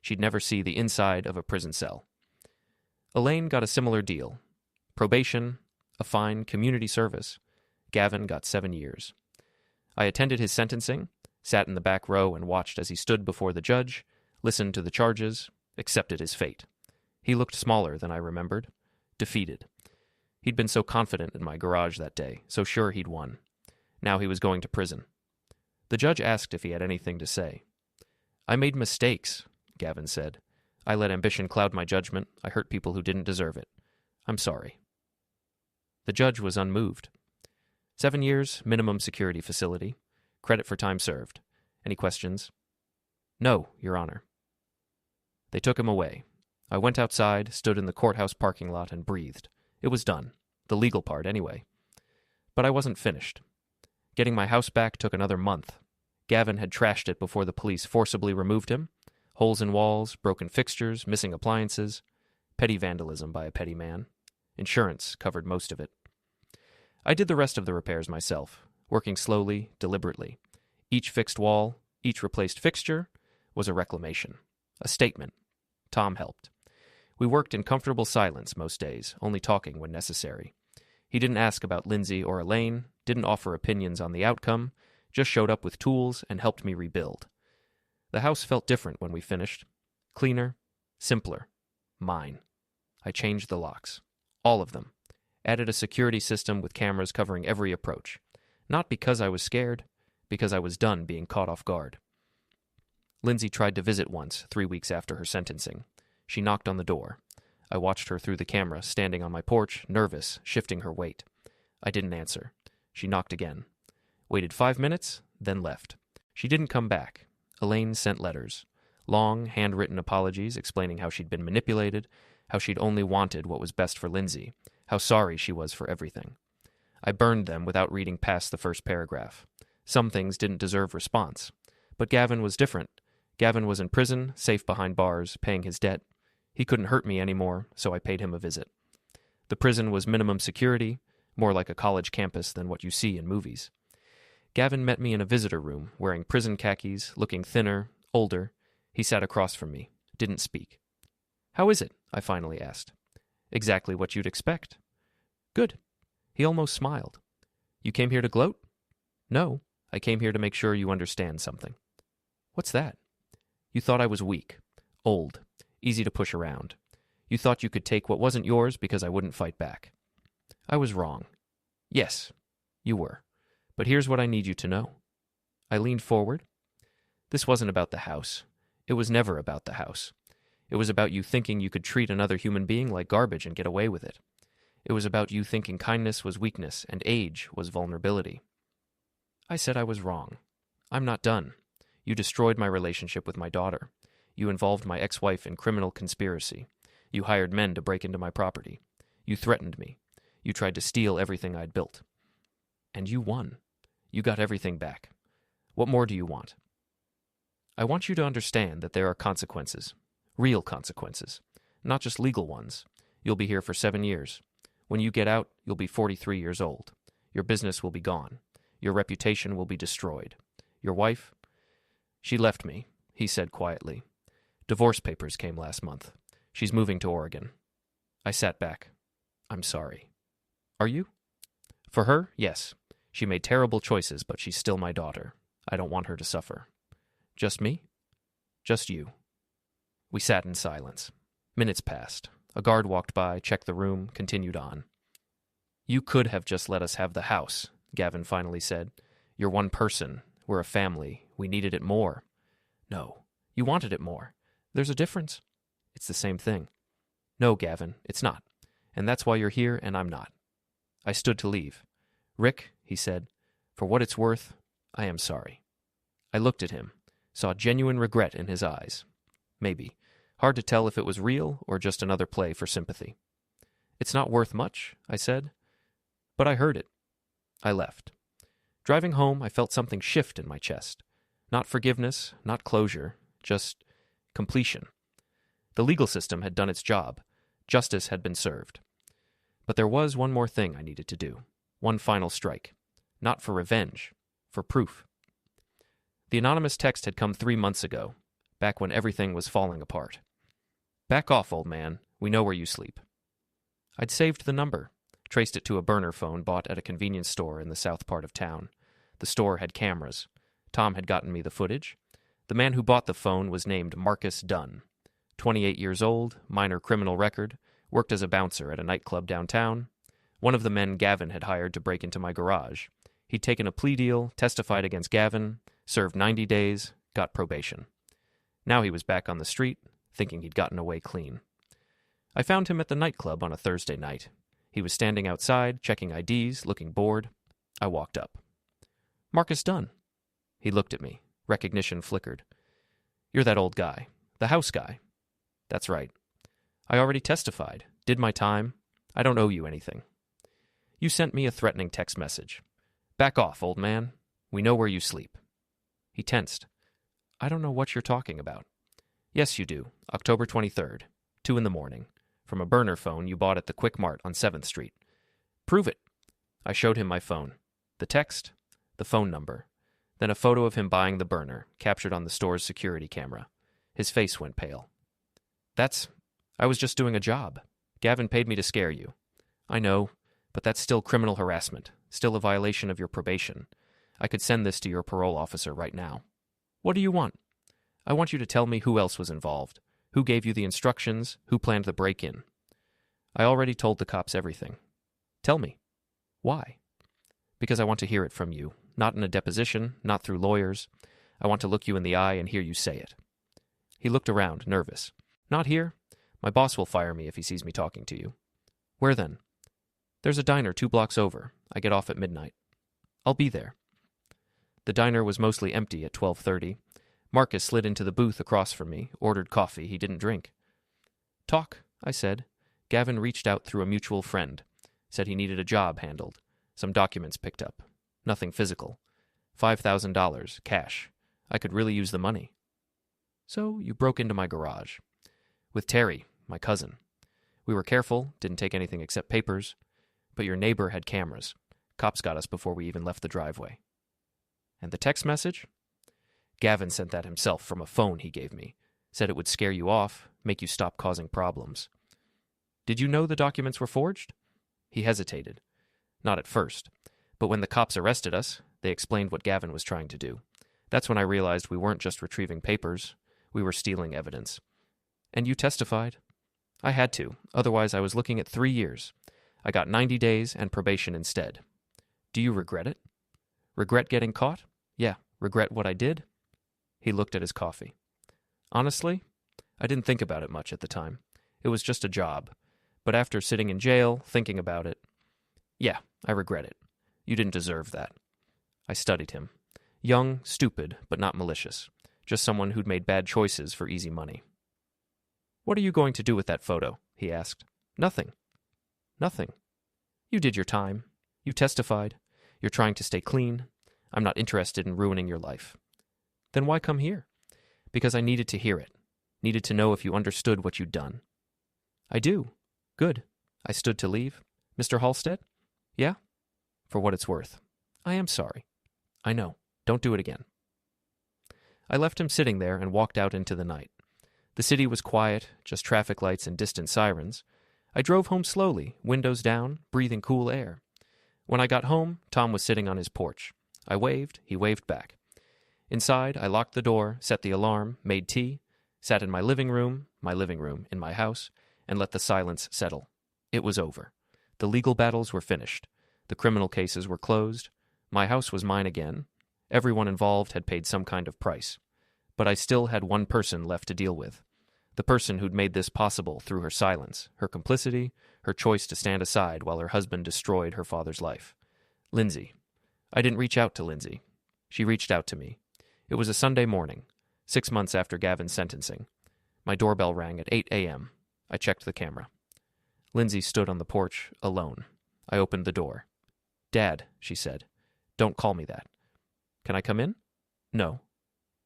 She'd never see the inside of a prison cell. Elaine got a similar deal. Probation, a fine, community service. Gavin got 7 years. I attended his sentencing, sat in the back row and watched as he stood before the judge, listened to the charges, accepted his fate. He looked smaller than I remembered, defeated. He'd been so confident in my garage that day, so sure he'd won. Now he was going to prison. The judge asked if he had anything to say. I made mistakes, Gavin said. I let ambition cloud my judgment. I hurt people who didn't deserve it. I'm sorry. The judge was unmoved. 7 years, minimum security facility. Credit for time served. Any questions? No, Your Honor. They took him away. I went outside, stood in the courthouse parking lot, and breathed. It was done. The legal part, anyway. But I wasn't finished. Getting my house back took another month. Gavin had trashed it before the police forcibly removed him. Holes in walls, broken fixtures, missing appliances. Petty vandalism by a petty man. Insurance covered most of it. I did the rest of the repairs myself, working slowly, deliberately. Each fixed wall, each replaced fixture was a reclamation, a statement. Tom helped. We worked in comfortable silence most days, only talking when necessary. He didn't ask about Lindsay or Elaine, didn't offer opinions on the outcome, just showed up with tools and helped me rebuild. The house felt different when we finished. Cleaner, simpler. Mine. I changed the locks. All of them. Added a security system with cameras covering every approach. Not because I was scared, because I was done being caught off guard. Lindsay tried to visit once, 3 weeks after her sentencing. She knocked on the door. I watched her through the camera, standing on my porch, nervous, shifting her weight. I didn't answer. She knocked again. Waited 5 minutes, then left. She didn't come back. Elaine sent letters. Long, handwritten apologies explaining how she'd been manipulated, how she'd only wanted what was best for Lindsay, how sorry she was for everything. I burned them without reading past the first paragraph. Some things didn't deserve response. But Gavin was different. Gavin was in prison, safe behind bars, paying his debt. He couldn't hurt me anymore, so I paid him a visit. The prison was minimum security, more like a college campus than what you see in movies. Gavin met me in a visitor room, wearing prison khakis, looking thinner, older. He sat across from me, didn't speak. "How is it?" I finally asked. "Exactly what you'd expect." "Good." He almost smiled. "You came here to gloat?" "No, I came here to make sure you understand something." "What's that?" "You thought I was weak, old, easy to push around. You thought you could take what wasn't yours because I wouldn't fight back. I was wrong. Yes, you were. But here's what I need you to know." I leaned forward. "This wasn't about the house. It was never about the house. It was about you thinking you could treat another human being like garbage and get away with it. It was about you thinking kindness was weakness and age was vulnerability." I said I was wrong. "I'm not done. You destroyed my relationship with my daughter. You involved my ex-wife in criminal conspiracy. You hired men to break into my property. You threatened me. You tried to steal everything I'd built. And you won. You got everything back. What more do you want?" "I want you to understand that there are consequences. Real consequences. Not just legal ones. You'll be here for 7 years. When you get out, you'll be 43 years old. Your business will be gone. Your reputation will be destroyed. Your wife? She left me," he said quietly. "Divorce papers came last month. She's moving to Oregon." I sat back. "I'm sorry." "Are you?" "For her, yes. She made terrible choices, but she's still my daughter. I don't want her to suffer." "Just me?" "Just you." We sat in silence. Minutes passed. A guard walked by, checked the room, continued on. "You could have just let us have the house," Gavin finally said. "You're one person. We're a family. We needed it more." "No, you wanted it more. There's a difference." "It's the same thing." "No, Gavin, it's not. And that's why you're here and I'm not." I stood to leave. "Rick," he said, "for what it's worth, I am sorry." I looked at him, saw genuine regret in his eyes. Maybe. Hard to tell if it was real or just another play for sympathy. "It's not worth much," I said. But I heard it. I left. Driving home, I felt something shift in my chest. Not forgiveness, not closure, just completion. The legal system had done its job. Justice had been served. But there was one more thing I needed to do. One final strike. Not for revenge, for proof. The anonymous text had come 3 months ago, back when everything was falling apart. "Back off, old man. We know where you sleep." I'd saved the number, traced it to a burner phone bought at a convenience store in the south part of town. The store had cameras. Tom had gotten me the footage. The man who bought the phone was named Marcus Dunn. 28 years old, minor criminal record, worked as a bouncer at a nightclub downtown. One of the men Gavin had hired to break into my garage. He'd taken a plea deal, testified against Gavin, served 90 days, got probation. Now he was back on the street, thinking he'd gotten away clean. I found him at the nightclub on a Thursday night. He was standing outside, checking IDs, looking bored. I walked up. "Marcus Dunn." He looked at me. Recognition flickered. "You're that old guy. The house guy." "That's right. I already testified. Did my time. I don't owe you anything." "You sent me a threatening text message. Back off, old man. We know where you sleep." He tensed. "I don't know what you're talking about." "Yes, you do. October 23rd, 2 in the morning. From a burner phone you bought at the Quick Mart on 7th Street. "Prove it." I showed him my phone. The text, the phone number, then a photo of him buying the burner, captured on the store's security camera. His face went pale. I was just doing a job. Gavin paid me to scare you." "I know, but that's still criminal harassment, still a violation of your probation. I could send this to your parole officer right now." "What do you want?" "I want you to tell me who else was involved. Who gave you the instructions? Who planned the break-in?" "I already told the cops everything." "Tell me." "Why?" "Because I want to hear it from you. Not in a deposition, not through lawyers. I want to look you in the eye and hear you say it." He looked around, nervous. "Not here. My boss will fire me if he sees me talking to you." "Where then?" "There's a diner 2 blocks over. I get off at midnight." "I'll be there." The diner was mostly empty at 12:30. Marcus slid into the booth across from me, ordered coffee he didn't drink. "Talk," I said. "Gavin reached out through a mutual friend. Said he needed a job handled. Some documents picked up. Nothing physical. $5,000, cash. I could really use the money." "So you broke into my garage." "With Terry, my cousin. We were careful, didn't take anything except papers. But your neighbor had cameras. Cops got us before we even left the driveway." "And the text message?" "Gavin sent that himself from a phone he gave me. Said it would scare you off, make you stop causing problems." "Did you know the documents were forged?" He hesitated. "Not at first. But when the cops arrested us, they explained what Gavin was trying to do. That's when I realized we weren't just retrieving papers. We were stealing evidence." "And you testified?" "I had to. Otherwise I was looking at 3 years. I got 90 days and probation instead." "Do you regret it?" "Regret getting caught? Yeah. Regret what I did?" He looked at his coffee. "Honestly, I didn't think about it much at the time. It was just a job. But after sitting in jail, thinking about it, yeah, I regret it. You didn't deserve that." I studied him. Young, stupid, but not malicious. Just someone who'd made bad choices for easy money. "What are you going to do with that photo?" he asked. "Nothing." "Nothing?" "You did your time. You testified. You're trying to stay clean. I'm not interested in ruining your life." "Then why come here?" "Because I needed to hear it. Needed to know if you understood what you'd done." "I do." "Good." I stood to leave. "Mr. Halstead?" "Yeah?" "For what it's worth." "I am sorry." "I know. Don't do it again." I left him sitting there and walked out into the night. The city was quiet, just traffic lights and distant sirens. I drove home slowly, windows down, breathing cool air. When I got home, Tom was sitting on his porch. I waved, he waved back. Inside, I locked the door, set the alarm, made tea, sat in my living room in my house, and let the silence settle. It was over. The legal battles were finished. The criminal cases were closed. My house was mine again. Everyone involved had paid some kind of price. But I still had one person left to deal with. The person who'd made this possible through her silence, her complicity, her choice to stand aside while her husband destroyed her father's life. Lindsay. I didn't reach out to Lindsay. She reached out to me. It was a Sunday morning, 6 months after Gavin's sentencing. My doorbell rang at 8 a.m. I checked the camera. Lindsay stood on the porch, alone. I opened the door. "Dad," she said, "don't call me that." "Can I come in?" "No."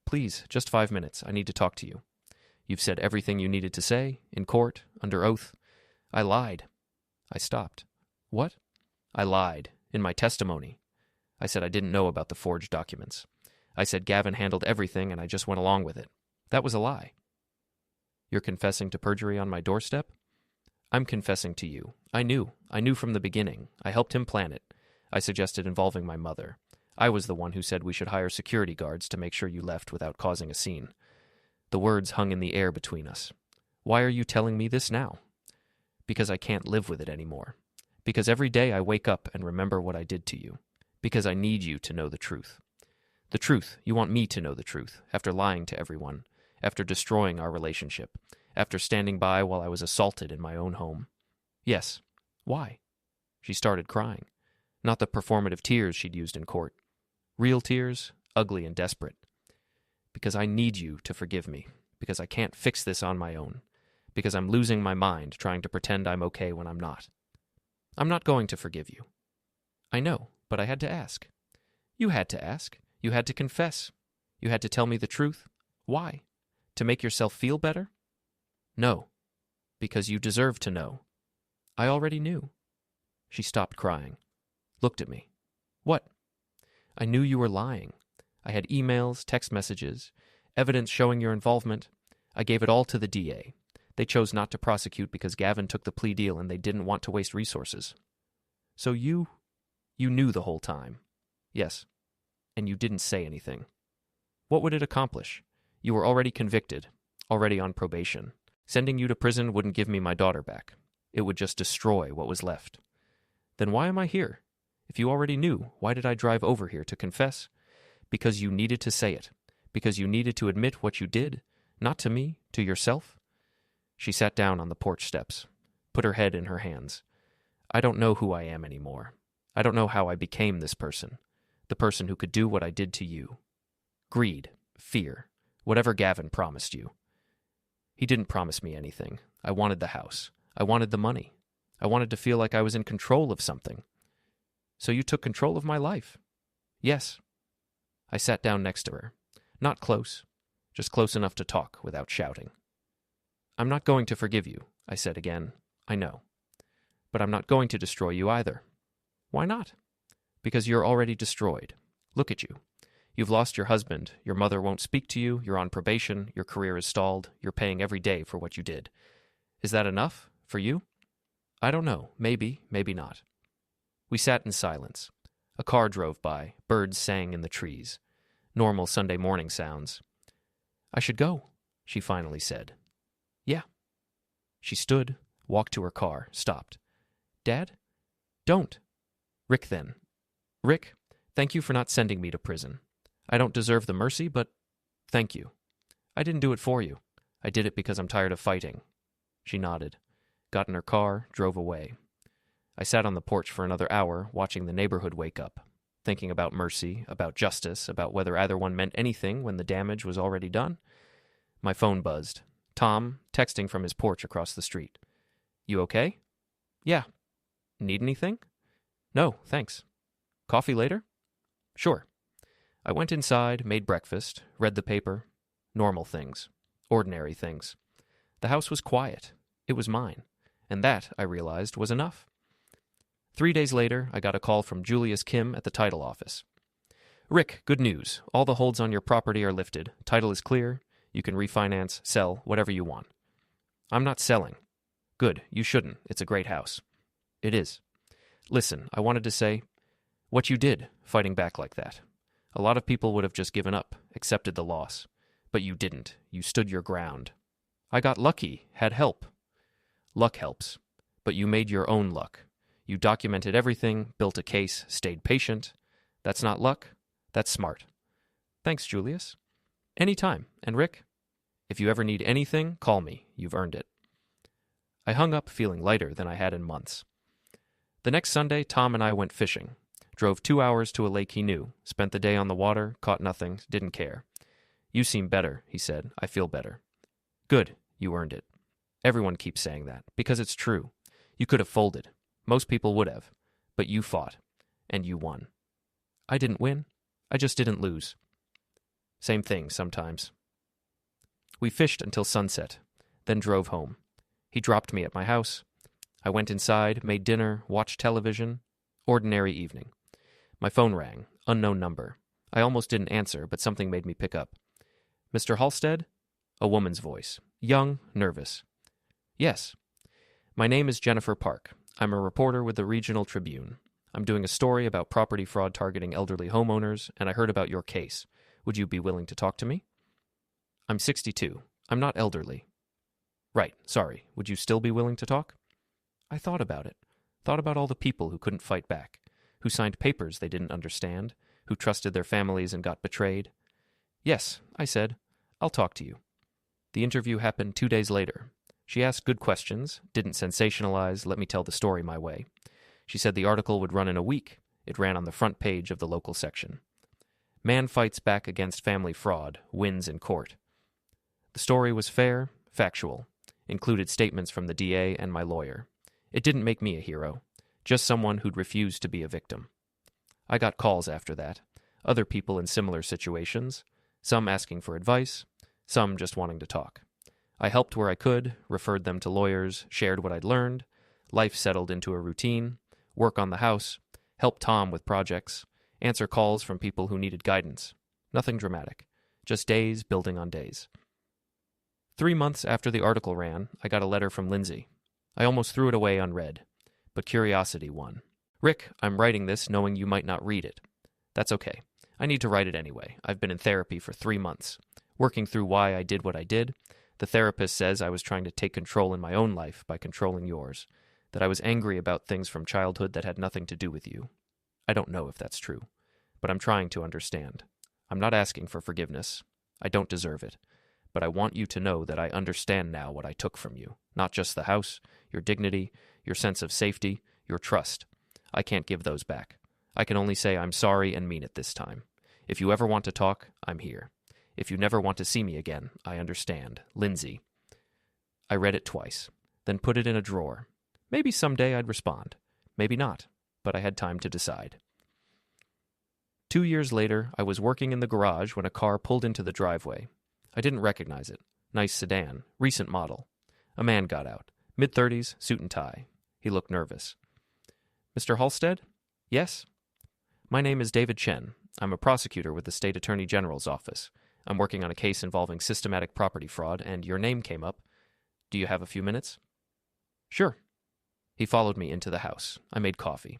"Please, just 5 minutes. I need to talk to you. You've said everything you needed to say, in court, under oath." "I lied." I stopped. "What?" "I lied, in my testimony. I said I didn't know about the forged documents. I said Gavin handled everything and I just went along with it. That was a lie." "You're confessing to perjury on my doorstep?" I'm confessing to you. I knew from the beginning. I helped him plan it. I suggested involving my mother. I was the one who said we should hire security guards to make sure you left without causing a scene. The words hung in the air between us. Why are you telling me this now? Because I can't live with it anymore. Because every day I wake up and remember what I did to you. Because I need you to know the truth. The truth. You want me to know the truth, after lying to everyone, after destroying our relationship, after standing by while I was assaulted in my own home. Yes. Why? She started crying. Not the performative tears she'd used in court. Real tears, ugly and desperate. Because I need you to forgive me. Because I can't fix this on my own. Because I'm losing my mind trying to pretend I'm okay when I'm not. I'm not going to forgive you. I know, but I had to ask. You had to ask. You had to confess. You had to tell me the truth. Why? To make yourself feel better? No. Because you deserve to know. I already knew. She stopped crying. Looked at me. What? I knew you were lying. I had emails, text messages, evidence showing your involvement. I gave it all to the DA. They chose not to prosecute because Gavin took the plea deal and they didn't want to waste resources. So you knew the whole time. Yes. And you didn't say anything. What would it accomplish? You were already convicted, already on probation. Sending you to prison wouldn't give me my daughter back. It would just destroy what was left. Then why am I here? If you already knew, why did I drive over here to confess? Because you needed to say it. Because you needed to admit what you did. Not to me, to yourself. She sat down on the porch steps, put her head in her hands. I don't know who I am anymore. I don't know how I became this person. The person who could do what I did to you. Greed, fear, whatever Gavin promised you. He didn't promise me anything. I wanted the house. I wanted the money. I wanted to feel like I was in control of something. So you took control of my life. Yes. I sat down next to her. Not close, just close enough to talk without shouting. I'm not going to forgive you, I said again. I know. But I'm not going to destroy you either. Why not? Because you're already destroyed. Look at you. You've lost your husband, your mother won't speak to you, you're on probation, your career is stalled, you're paying every day for what you did. Is that enough? For you? I don't know. Maybe, maybe not. We sat in silence. A car drove by, birds sang in the trees. Normal Sunday morning sounds. I should go, she finally said. Yeah. She stood, walked to her car, stopped. Dad? Don't. Rick then. Rick, thank you for not sending me to prison. I don't deserve the mercy, but thank you. I didn't do it for you. I did it because I'm tired of fighting. She nodded, got in her car, drove away. I sat on the porch for another hour, watching the neighborhood wake up, thinking about mercy, about justice, about whether either one meant anything when the damage was already done. My phone buzzed. Tom, texting from his porch across the street. You okay? Yeah. Need anything? No, thanks. Coffee later? Sure. I went inside, made breakfast, read the paper. Normal things. Ordinary things. The house was quiet. It was mine. And that, I realized, was enough. 3 days later, I got a call from Julius Kim at the title office. Rick, good news. All the holds on your property are lifted. Title is clear. You can refinance, sell, whatever you want. I'm not selling. Good, you shouldn't. It's a great house. It is. Listen, I wanted to say, what you did, fighting back like that. A lot of people would have just given up, accepted the loss. But you didn't. You stood your ground. I got lucky, had help. Luck helps. But you made your own luck. You documented everything, built a case, stayed patient. That's not luck. That's smart. Thanks, Julius. Anytime. And Rick, if you ever need anything, call me. You've earned it. I hung up feeling lighter than I had in months. The next Sunday, Tom and I went fishing. Drove 2 hours to a lake he knew. Spent the day on the water, caught nothing, didn't care. You seem better, he said. I feel better. Good. You earned it. Everyone keeps saying that, because it's true. You could have folded. Most people would have. But you fought. And you won. I didn't win. I just didn't lose. Same thing sometimes. We fished until sunset, then drove home. He dropped me at my house. I went inside, made dinner, watched television. Ordinary evening. My phone rang. Unknown number. I almost didn't answer, but something made me pick up. Mr. Halstead? A woman's voice. Young, nervous. Yes. My name is Jennifer Park. I'm a reporter with the Regional Tribune. I'm doing a story about property fraud targeting elderly homeowners, and I heard about your case. Would you be willing to talk to me? I'm 62. I'm not elderly. Right, sorry. Would you still be willing to talk? I thought about it. Thought about all the people who couldn't fight back, who signed papers they didn't understand, who trusted their families and got betrayed. Yes, I said. I'll talk to you. The interview happened 2 days later. She asked good questions, didn't sensationalize, let me tell the story my way. She said the article would run in a week. It ran on the front page of the local section. Man fights back against family fraud, wins in court. The story was fair, factual, included statements from the DA and my lawyer. It didn't make me a hero, just someone who'd refused to be a victim. I got calls after that, other people in similar situations, some asking for advice, some just wanting to talk. I helped where I could, referred them to lawyers, shared what I'd learned. Life settled into a routine, work on the house, help Tom with projects, answer calls from people who needed guidance. Nothing dramatic, just days building on days. 3 months after the article ran, I got a letter from Lindsay. I almost threw it away unread, but curiosity won. Rick, I'm writing this knowing you might not read it. That's okay. I need to write it anyway. I've been in therapy for 3 months, working through why I did what I did. The therapist says I was trying to take control in my own life by controlling yours, that I was angry about things from childhood that had nothing to do with you. I don't know if that's true, but I'm trying to understand. I'm not asking for forgiveness. I don't deserve it. But I want you to know that I understand now what I took from you. Not just the house, your dignity, your sense of safety, your trust. I can't give those back. I can only say I'm sorry and mean it this time. If you ever want to talk, I'm here. If you never want to see me again, I understand. Lindsay. I read it twice, then put it in a drawer. Maybe someday I'd respond. Maybe not, but I had time to decide. 2 years later, I was working in the garage when a car pulled into the driveway. I didn't recognize it. Nice sedan, recent model. A man got out, mid-30s, suit and tie. He looked nervous. Mr. Halstead? Yes? My name is David Chen. I'm a prosecutor with the State Attorney General's office. I'm working on a case involving systematic property fraud, and your name came up. Do you have a few minutes? Sure. He followed me into the house. I made coffee.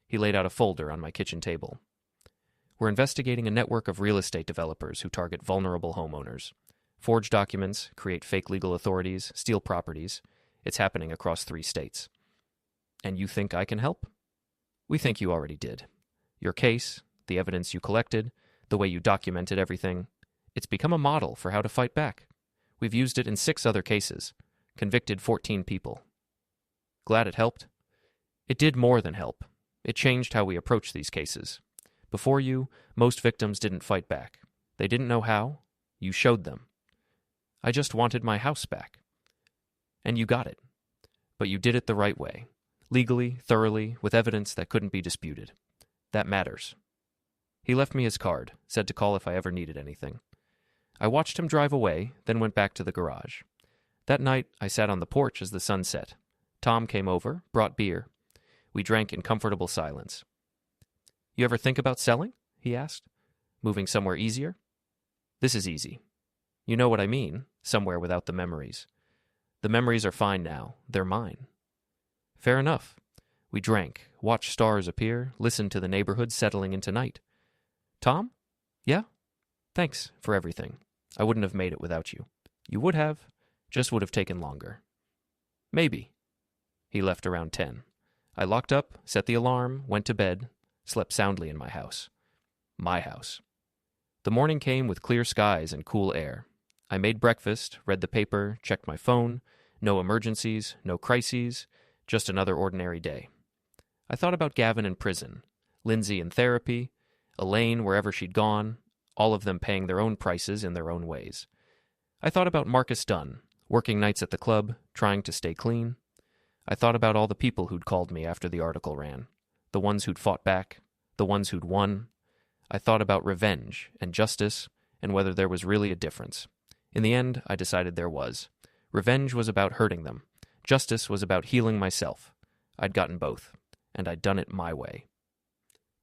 He laid out a folder on my kitchen table. We're investigating a network of real estate developers who target vulnerable homeowners. Forge documents, create fake legal authorities, steal properties. It's happening across 3 states. And you think I can help? We think you already did. Your case, the evidence you collected, the way you documented everything, it's become a model for how to fight back. We've used it in 6 other cases, convicted 14 people. Glad it helped? It did more than help. It changed how we approach these cases. Before you, most victims didn't fight back. They didn't know how. You showed them. I just wanted my house back. And you got it. But you did it the right way. Legally, thoroughly, with evidence that couldn't be disputed. That matters. He left me his card, said to call if I ever needed anything. I watched him drive away, then went back to the garage. That night, I sat on the porch as the sun set. Tom came over, brought beer. We drank in comfortable silence. You ever think about selling? He asked. Moving somewhere easier? This is easy. You know what I mean, somewhere without the memories. The memories are fine now. They're mine. Fair enough. We drank, watched stars appear, listened to the neighborhood settling into night. Tom? Yeah? Thanks for everything. I wouldn't have made it without you. You would have, just would have taken longer. Maybe. He left around 10. I locked up, set the alarm, went to bed, slept soundly in my house. My house. The morning came with clear skies and cool air. I made breakfast, read the paper, checked my phone. No emergencies, no crises, just another ordinary day. I thought about Gavin in prison, Lindsay in therapy, Elaine wherever she'd gone, all of them paying their own prices in their own ways. I thought about Marcus Dunn, working nights at the club, trying to stay clean. I thought about all the people who'd called me after the article ran, the ones who'd fought back, the ones who'd won. I thought about revenge and justice and whether there was really a difference. In the end, I decided there was. Revenge was about hurting them. Justice was about healing myself. I'd gotten both, and I'd done it my way.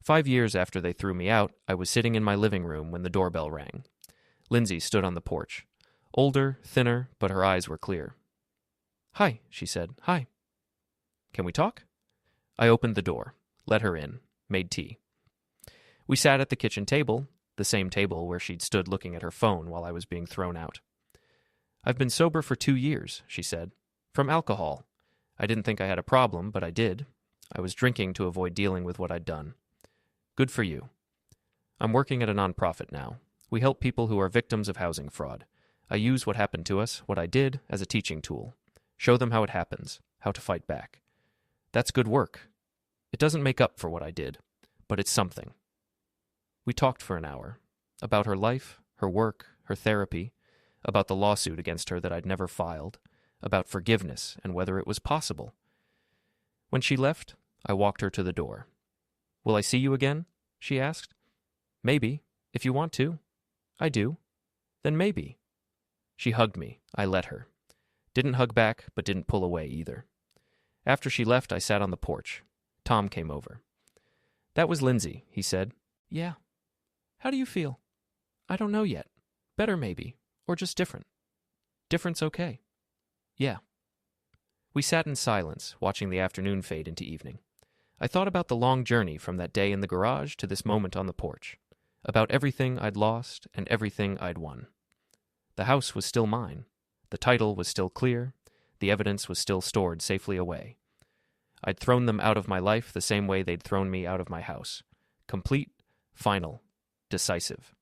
5 years after they threw me out, I was sitting in my living room when the doorbell rang. Lindsay stood on the porch. Older, thinner, but her eyes were clear. Hi, she said. Hi. Can we talk? I opened the door, let her in, made tea. We sat at the kitchen table, the same table where she'd stood looking at her phone while I was being thrown out. I've been sober for 2 years, she said. From alcohol. I didn't think I had a problem, but I did. I was drinking to avoid dealing with what I'd done. Good for you. I'm working at a nonprofit now. We help people who are victims of housing fraud. I use what happened to us, what I did, as a teaching tool. Show them how it happens, how to fight back. That's good work. It doesn't make up for what I did, but it's something. We talked for an hour, about her life, her work, her therapy, about the lawsuit against her that I'd never filed, about forgiveness and whether it was possible. When she left, I walked her to the door. Will I see you again? She asked. Maybe, if you want to. I do. Then maybe. She hugged me. I let her. Didn't hug back, but didn't pull away either. After she left, I sat on the porch. Tom came over. That was Lindsay, he said. Yeah. How do you feel? I don't know yet. Better maybe. Or just different. Different's okay. Yeah. We sat in silence, watching the afternoon fade into evening. I thought about the long journey from that day in the garage to this moment on the porch, about everything I'd lost and everything I'd won. The house was still mine. The title was still clear. The evidence was still stored safely away. I'd thrown them out of my life the same way they'd thrown me out of my house. Complete, final, decisive.